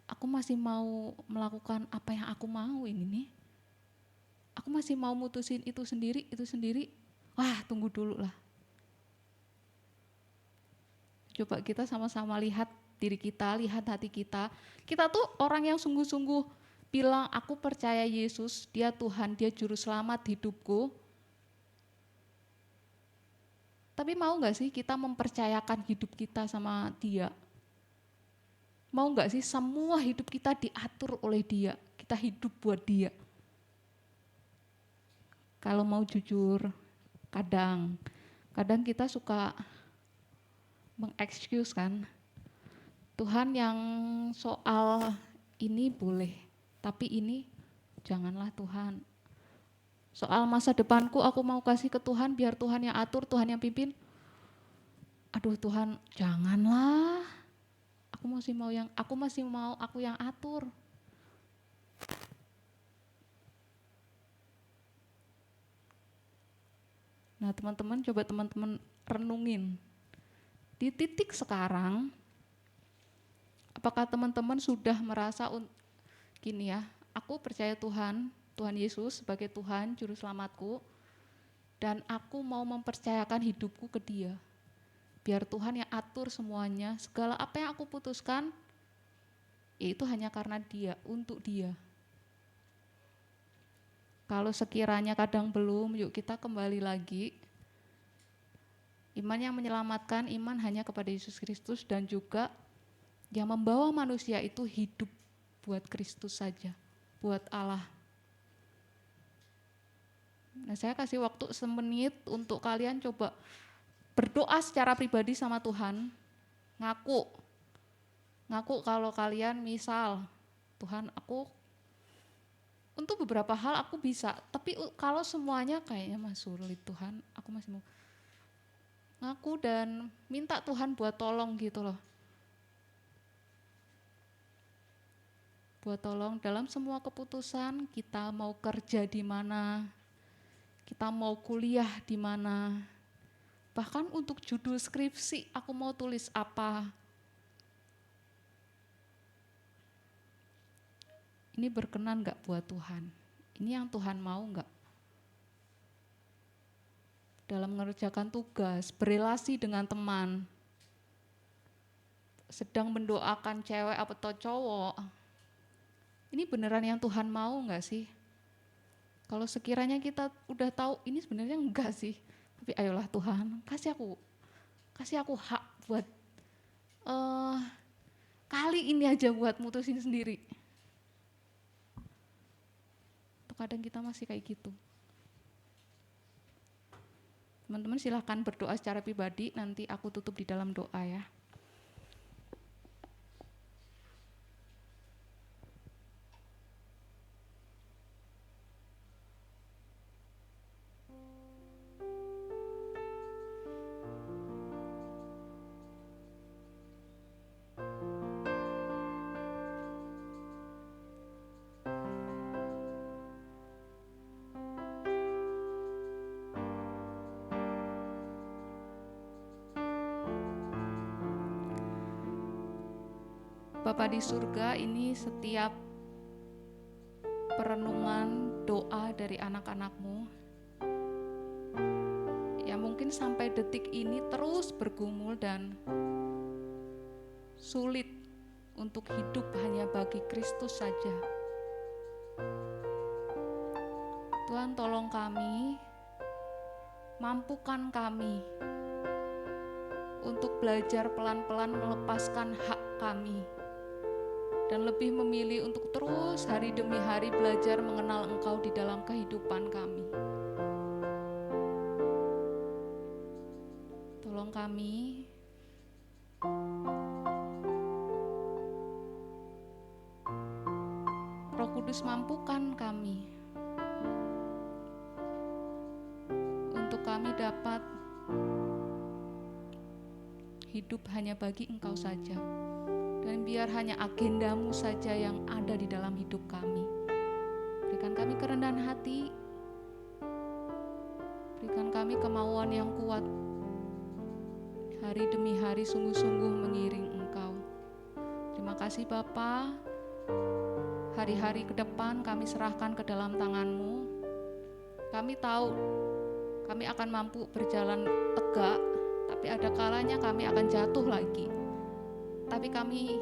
Aku masih mau melakukan apa yang aku mau ini nih. Aku masih mau mutusin itu sendiri. Wah tunggu dulu lah. Coba kita sama-sama lihat diri kita, lihat hati kita. Kita tuh orang yang sungguh-sungguh bilang aku percaya Yesus, dia Tuhan, dia juru selamat hidupku. Tapi mau gak sih kita mempercayakan hidup kita sama dia? Mau gak sih semua hidup kita diatur oleh dia, kita hidup buat dia? Kalau mau jujur, kadang kita suka mengexcuse kan, Tuhan yang soal ini boleh, tapi ini janganlah Tuhan. Soal masa depanku aku mau kasih ke Tuhan, biar Tuhan yang atur, Tuhan yang pimpin. Aduh Tuhan, janganlah. Aku masih mau aku yang atur. Nah teman-teman, coba teman-teman renungin. Di titik sekarang, apakah teman-teman sudah merasa gini ya, aku percaya Tuhan Yesus sebagai Tuhan Juru Selamatku, dan aku mau mempercayakan hidupku ke Dia. Biar Tuhan yang atur semuanya, segala apa yang aku putuskan, itu hanya karena Dia, untuk Dia. Kalau sekiranya kadang belum, yuk kita kembali lagi. Iman yang menyelamatkan, iman hanya kepada Yesus Kristus, dan juga yang membawa manusia itu hidup buat Kristus saja, buat Allah. Nah saya kasih waktu semenit untuk kalian coba berdoa secara pribadi sama Tuhan, ngaku kalau kalian misal, Tuhan aku untuk beberapa hal aku bisa, tapi kalau semuanya kayaknya masih sulit Tuhan, aku masih mau ngaku dan minta Tuhan buat tolong gitu loh. Buat tolong dalam semua keputusan, kita mau kerja di mana, kita mau kuliah di mana, bahkan untuk judul skripsi aku mau tulis apa. Ini berkenan gak buat Tuhan? Ini yang Tuhan mau gak? Dalam mengerjakan tugas, berelasi dengan teman, sedang mendoakan cewek atau cowok, ini beneran yang Tuhan mau gak sih? Kalau sekiranya kita udah tahu ini sebenarnya enggak sih, tapi ayolah Tuhan, kasih aku hak buat kali ini aja buat mutusin sendiri. Kadang kita masih kayak gitu. Teman-teman silahkan berdoa secara pribadi, nanti aku tutup di dalam doa ya. Bapa di surga, ini setiap perenungan doa dari anak-anak-Mu yang mungkin sampai detik ini terus bergumul dan sulit untuk hidup hanya bagi Kristus saja. Tuhan, tolong kami, mampukan kami untuk belajar pelan-pelan melepaskan hak kami dan lebih memilih untuk terus hari demi hari belajar mengenal Engkau di dalam kehidupan kami. Tolong kami Roh Kudus, mampukan kami untuk kami dapat hidup hanya bagi Engkau saja. Dan biar hanya agendamu saja yang ada di dalam hidup kami. Berikan kami kerendahan hati. Berikan kami kemauan yang kuat. Hari demi hari sungguh-sungguh mengiring Engkau. Terima kasih Bapa. Hari-hari ke depan kami serahkan ke dalam tangan-Mu. Kami tahu kami akan mampu berjalan tegak, tapi ada kalanya kami akan jatuh lagi. Tapi kami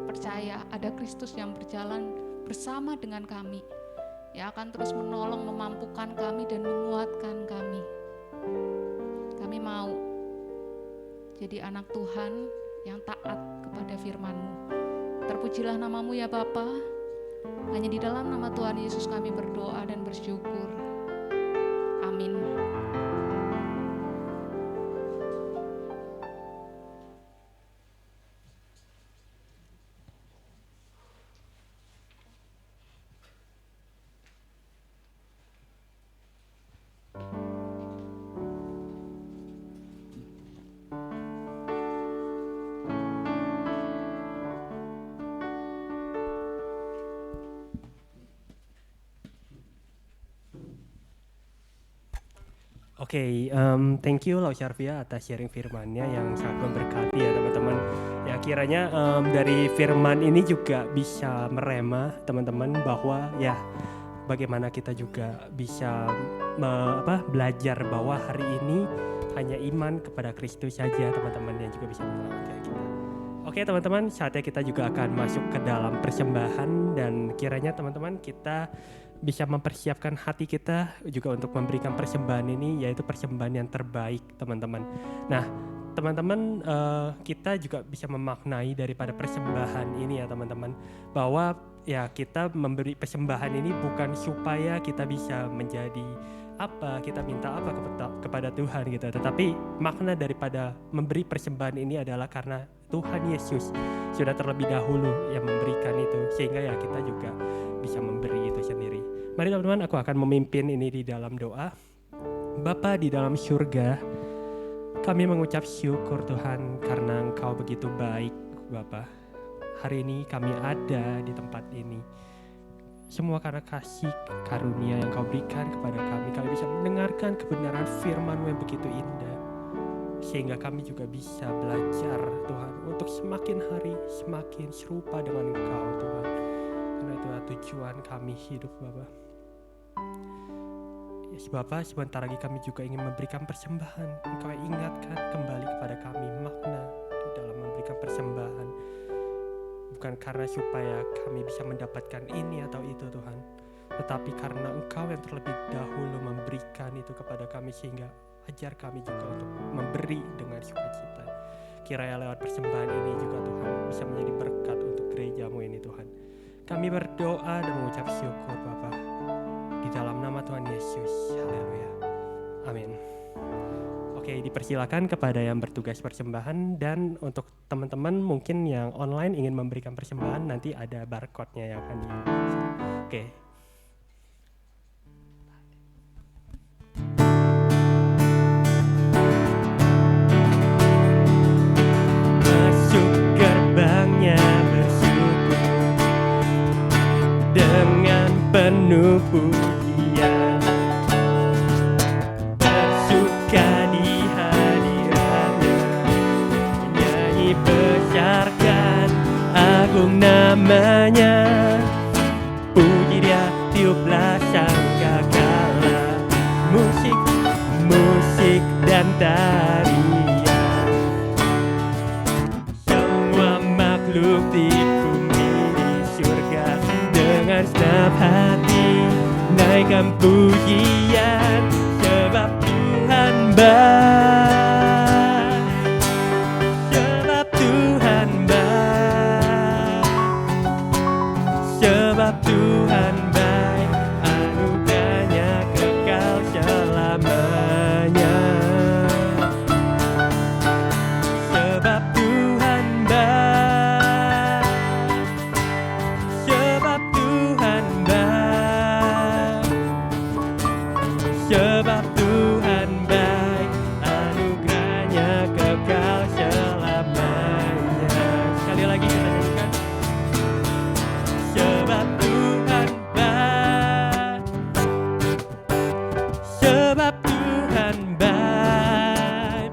percaya ada Kristus yang berjalan bersama dengan kami, yang akan terus menolong, memampukan kami dan menguatkan kami. Kami mau jadi anak Tuhan yang taat kepada firman-Mu. Terpujilah nama-Mu ya Bapa. Hanya di dalam nama Tuhan Yesus kami berdoa dan bersyukur. Amin.
Oke, thank you Lau Syarvia atas sharing firman-Nya yang sangat memberkati ya teman-teman. Ya kiranya dari firman ini juga bisa merema teman-teman bahwa ya bagaimana kita juga bisa belajar bahwa hari ini hanya iman kepada Kristus saja teman-teman yang juga bisa menyelamatkan kita. Oke teman-teman, saatnya kita juga akan masuk ke dalam persembahan dan kiranya teman-teman kita bisa mempersiapkan hati kita juga untuk memberikan persembahan ini, yaitu persembahan yang terbaik teman-teman. Nah teman-teman, kita juga bisa memaknai daripada persembahan ini ya teman-teman, bahwa ya kita memberi persembahan ini bukan supaya kita bisa menjadi apa, kita minta apa kepada Tuhan gitu, tetapi makna daripada memberi persembahan ini adalah karena Tuhan Yesus sudah terlebih dahulu yang memberikan itu, sehingga ya kita juga bisa memberi itu sendiri. Mari teman-teman, aku akan memimpin ini di dalam doa. Bapa di dalam surga, kami mengucap syukur Tuhan karena Engkau begitu baik Bapa. Hari ini kami ada di tempat ini. Semua karena kasih karunia yang Kau berikan kepada kami. Kami bisa mendengarkan kebenaran firman-Mu yang begitu indah. Sehingga kami juga bisa belajar Tuhan untuk semakin hari semakin serupa dengan Engkau Tuhan. Karena itulah tujuan kami hidup Bapa. Yes, Bapa, sebentar lagi kami juga ingin memberikan persembahan. Engkau ingatkan kembali kepada kami makna di dalam memberikan persembahan. Bukan karena supaya kami bisa mendapatkan ini atau itu Tuhan, tetapi karena Engkau yang terlebih dahulu memberikan itu kepada kami, sehingga ajar kami juga untuk memberi dengan sukacita. Kiranya lewat persembahan ini juga Tuhan bisa menjadi berkat untuk gereja-Mu ini Tuhan. Kami berdoa dan mengucap syukur Bapa di dalam nama Tuhan Yesus. Haleluya. Amin. Oke, dipersilakan kepada yang bertugas persembahan, dan untuk teman-teman mungkin yang online ingin memberikan persembahan, nanti ada barcode-nya yang akan di. Oke. Masuk gerbangnya bersyukur dengan penuh pujian, bersuka di hadiratnya, menyanyi besarkan tarian. Semua makhluk di bumi di surga dengan senang hati naikkan pujian, sebab Tuhan baik, sebab Tuhan baik, sebab Tuhan baik, anugerahnya kekal selamanya. Sebab Tuhan baik, sebab Tuhan baik, sebab Tuhan baik, anugerahnya kekal selamanya. Sekali lagi kita nyanyikan. Sebab Tuhan baik, sebab Tuhan baik,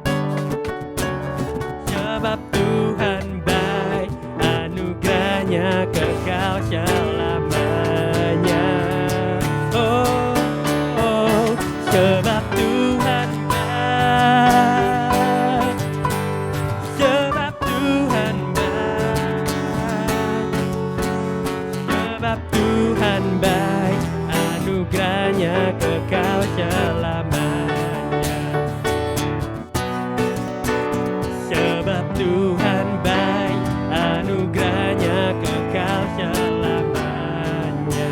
sebab Tuhan baik, anugerahnya kekal selamanya. Oh, oh, sebab Tuhan baik, sebab Tuhan baik, sebab Tuhan baik, anugerahnya kekal selamanya. Sebab Tuhan baik, anugerahnya kekal selamanya.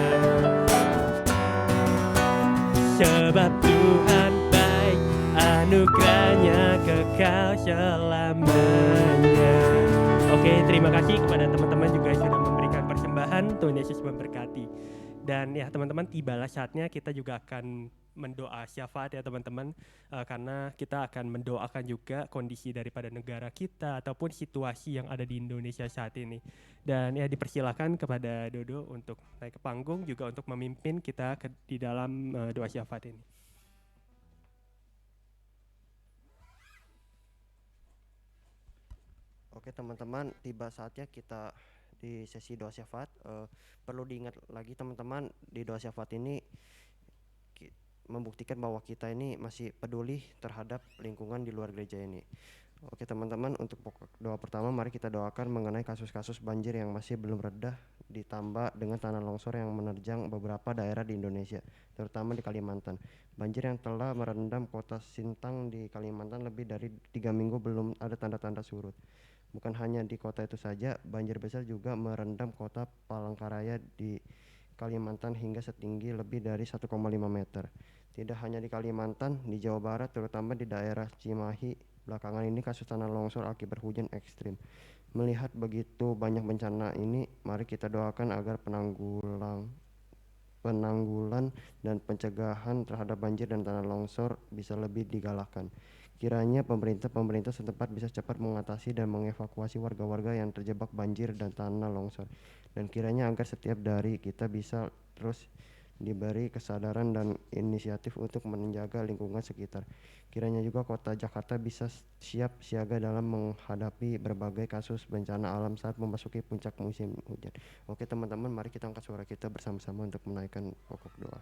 Sebab Tuhan baik, anugerahnya kekal selamanya. Oke, terima kasih kepada teman-teman juga yang sudah memberikan persembahan. Tuhan Yesus memberkati. Dan ya teman-teman, tibalah saatnya kita juga akan mendoa syafaat ya teman-teman, karena kita akan mendoakan juga kondisi daripada negara kita ataupun situasi yang ada di Indonesia saat ini. Dan ya dipersilakan kepada Dodo untuk naik ke panggung juga untuk memimpin kita di dalam doa syafaat ini.
Oke teman-teman, tiba saatnya kita di sesi doa syafaat. Perlu diingat lagi teman-teman, di doa syafaat ini membuktikan bahwa kita ini masih peduli terhadap lingkungan di luar gereja ini. Oke teman-teman, untuk pokok doa pertama mari kita doakan mengenai kasus-kasus banjir yang masih belum reda, ditambah dengan tanah longsor yang menerjang beberapa daerah di Indonesia, terutama di Kalimantan. Banjir yang telah merendam kota Sintang di Kalimantan lebih dari 3 minggu belum ada tanda-tanda surut. Bukan hanya di kota itu saja, banjir besar juga merendam kota Palangkaraya di Kalimantan hingga setinggi lebih dari 1,5 meter. Tidak hanya di Kalimantan, di Jawa Barat terutama di daerah Cimahi, belakangan ini kasus tanah longsor akibat hujan ekstrim. Melihat begitu banyak bencana ini, mari kita doakan agar penanggulan dan pencegahan terhadap banjir dan tanah longsor bisa lebih digalakkan. Kiranya pemerintah setempat bisa cepat mengatasi dan mengevakuasi warga-warga yang terjebak banjir dan tanah longsor. Dan kiranya agar setiap dari kita bisa terus diberi kesadaran dan inisiatif untuk menjaga lingkungan sekitar. Kiranya juga kota Jakarta bisa siap siaga dalam menghadapi berbagai kasus bencana alam saat memasuki puncak musim hujan. Oke teman-teman, mari kita angkat suara kita bersama-sama untuk menaikkan pokok doa.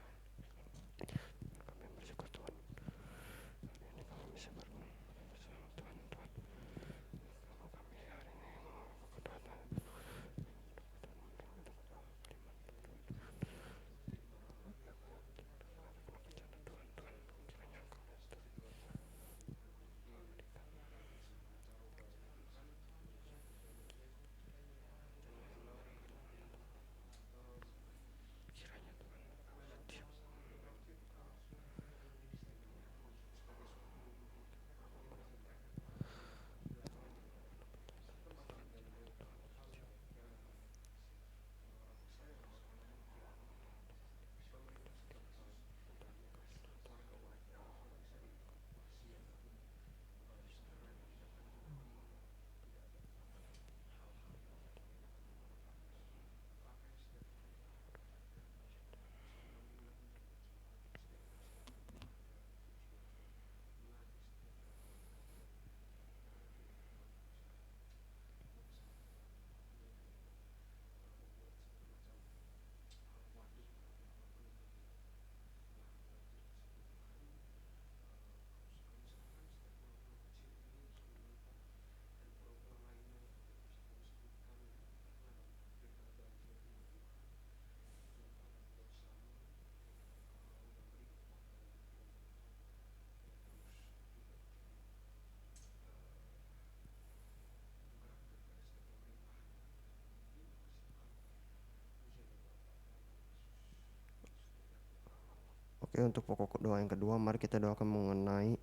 Oke, untuk pokok doa yang kedua, mari kita doakan mengenai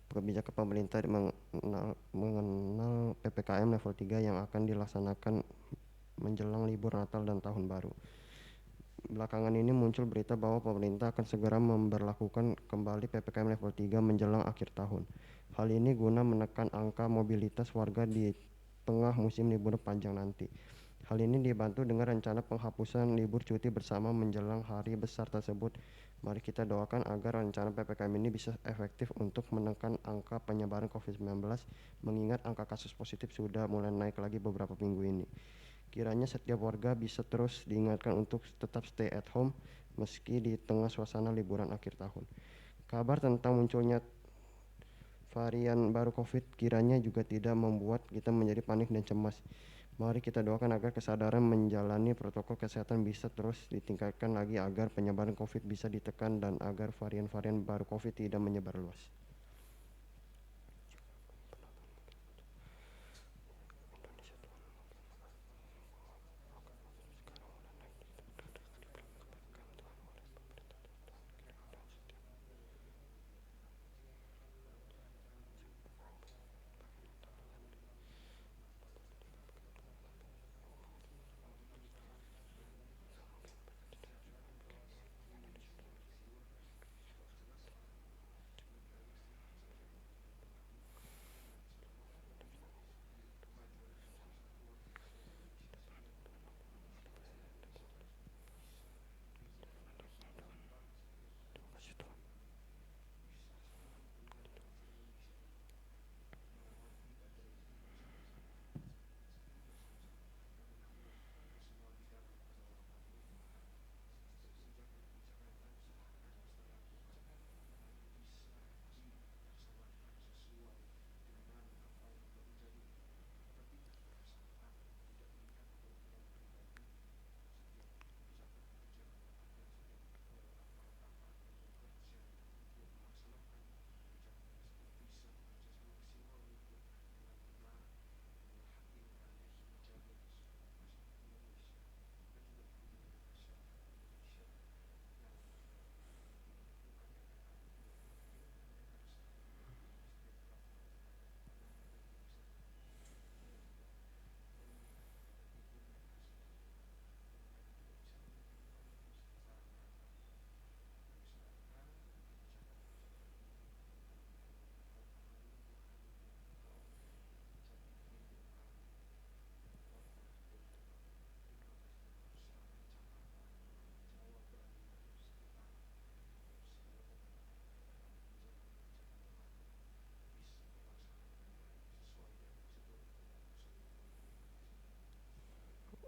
kebijakan pemerintah mengenal PPKM level 3 yang akan dilaksanakan menjelang libur Natal dan Tahun Baru. Belakangan ini muncul berita bahwa pemerintah akan segera memberlakukan kembali PPKM level 3 menjelang akhir tahun. Hal ini guna menekan angka mobilitas warga di tengah musim libur panjang nanti. Hal ini dibantu dengan rencana penghapusan libur cuti bersama menjelang hari besar tersebut. Mari kita doakan agar rencana PPKM ini bisa efektif untuk menekan angka penyebaran COVID-19, mengingat angka kasus positif sudah mulai naik lagi beberapa minggu ini. Kiranya setiap warga bisa terus diingatkan untuk tetap stay at home meski di tengah suasana liburan akhir tahun. Kabar tentang munculnya varian baru COVID kiranya juga tidak membuat kita menjadi panik dan cemas. Mari kita doakan agar kesadaran menjalani protokol kesehatan bisa terus ditingkatkan lagi agar penyebaran COVID bisa ditekan dan agar varian-varian baru COVID tidak menyebar luas.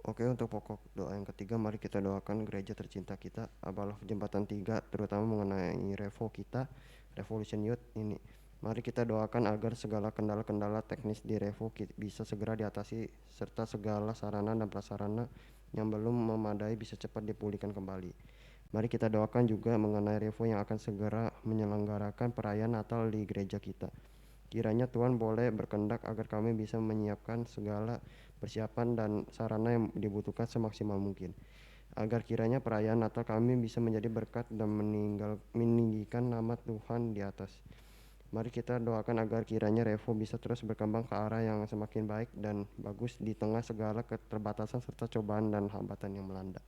Oke, untuk pokok doa yang ketiga, mari kita doakan gereja tercinta kita, Abalov Jembatan 3, terutama mengenai Revo kita, Revolution Youth ini. Mari kita doakan agar segala kendala-kendala teknis di Revo bisa segera diatasi, serta segala sarana dan prasarana yang belum memadai bisa cepat dipulihkan kembali. Mari kita doakan juga mengenai Revo yang akan segera menyelenggarakan perayaan Natal di gereja kita. Kiranya Tuhan boleh berkehendak agar kami bisa menyiapkan segala persiapan dan sarana yang dibutuhkan semaksimal mungkin, agar kiranya perayaan Natal kami bisa menjadi berkat dan meninggikan nama Tuhan di atas. Mari kita doakan agar kiranya Revo bisa terus berkembang ke arah yang semakin baik dan bagus di tengah segala keterbatasan serta cobaan dan hambatan yang melanda.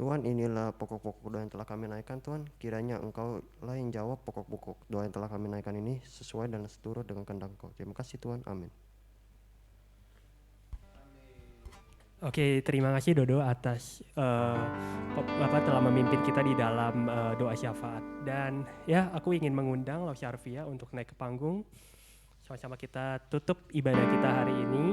Tuhan, inilah pokok-pokok doa yang telah kami naikkan Tuhan. Kiranya Engkau lah yang jawab pokok-pokok doa yang telah kami naikkan ini sesuai dan seturut dengan kehendak Engkau. Terima kasih Tuhan, amin.
Oke, terima kasih Dodo atas Bapak telah memimpin kita di dalam doa syafaat. Dan ya, aku ingin mengundang Lau Syarvia untuk naik ke panggung. Sama-sama kita tutup ibadah kita hari ini.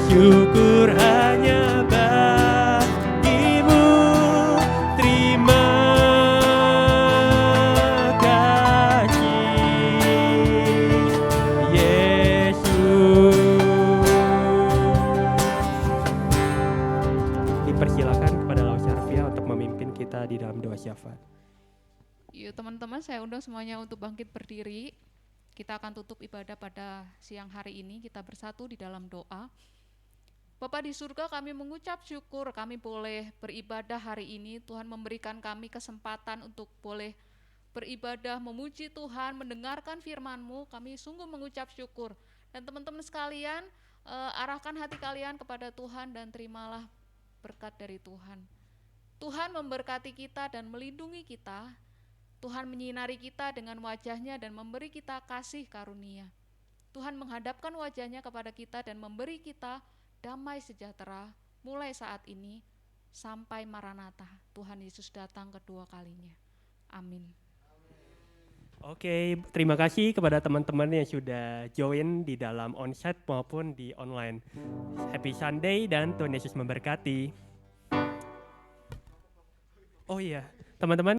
Syukur hanya bagimu, terima kasih Yesus. Dipersilakan kepada Lau Syarvia untuk memimpin kita di dalam doa syafaat.
Yuk teman-teman, saya undang semuanya untuk bangkit berdiri. Kita akan tutup ibadah pada siang hari ini, kita bersatu di dalam doa. Bapa di surga, kami mengucap syukur kami boleh beribadah hari ini. Tuhan memberikan kami kesempatan untuk boleh beribadah, memuji Tuhan, mendengarkan firman-Mu. Kami sungguh mengucap syukur. Dan teman-teman sekalian, arahkan hati kalian kepada Tuhan dan terimalah berkat dari Tuhan. Tuhan memberkati kita dan melindungi kita. Tuhan menyinari kita dengan wajah-Nya dan memberi kita kasih karunia. Tuhan menghadapkan wajah-Nya kepada kita dan memberi kita damai sejahtera mulai saat ini sampai Maranatha, Tuhan Yesus datang kedua kalinya. Amin.
Oke, terima kasih kepada teman-teman yang sudah join di dalam onsite maupun di online. Happy Sunday dan Tuhan Yesus memberkati. Oh iya, teman-teman.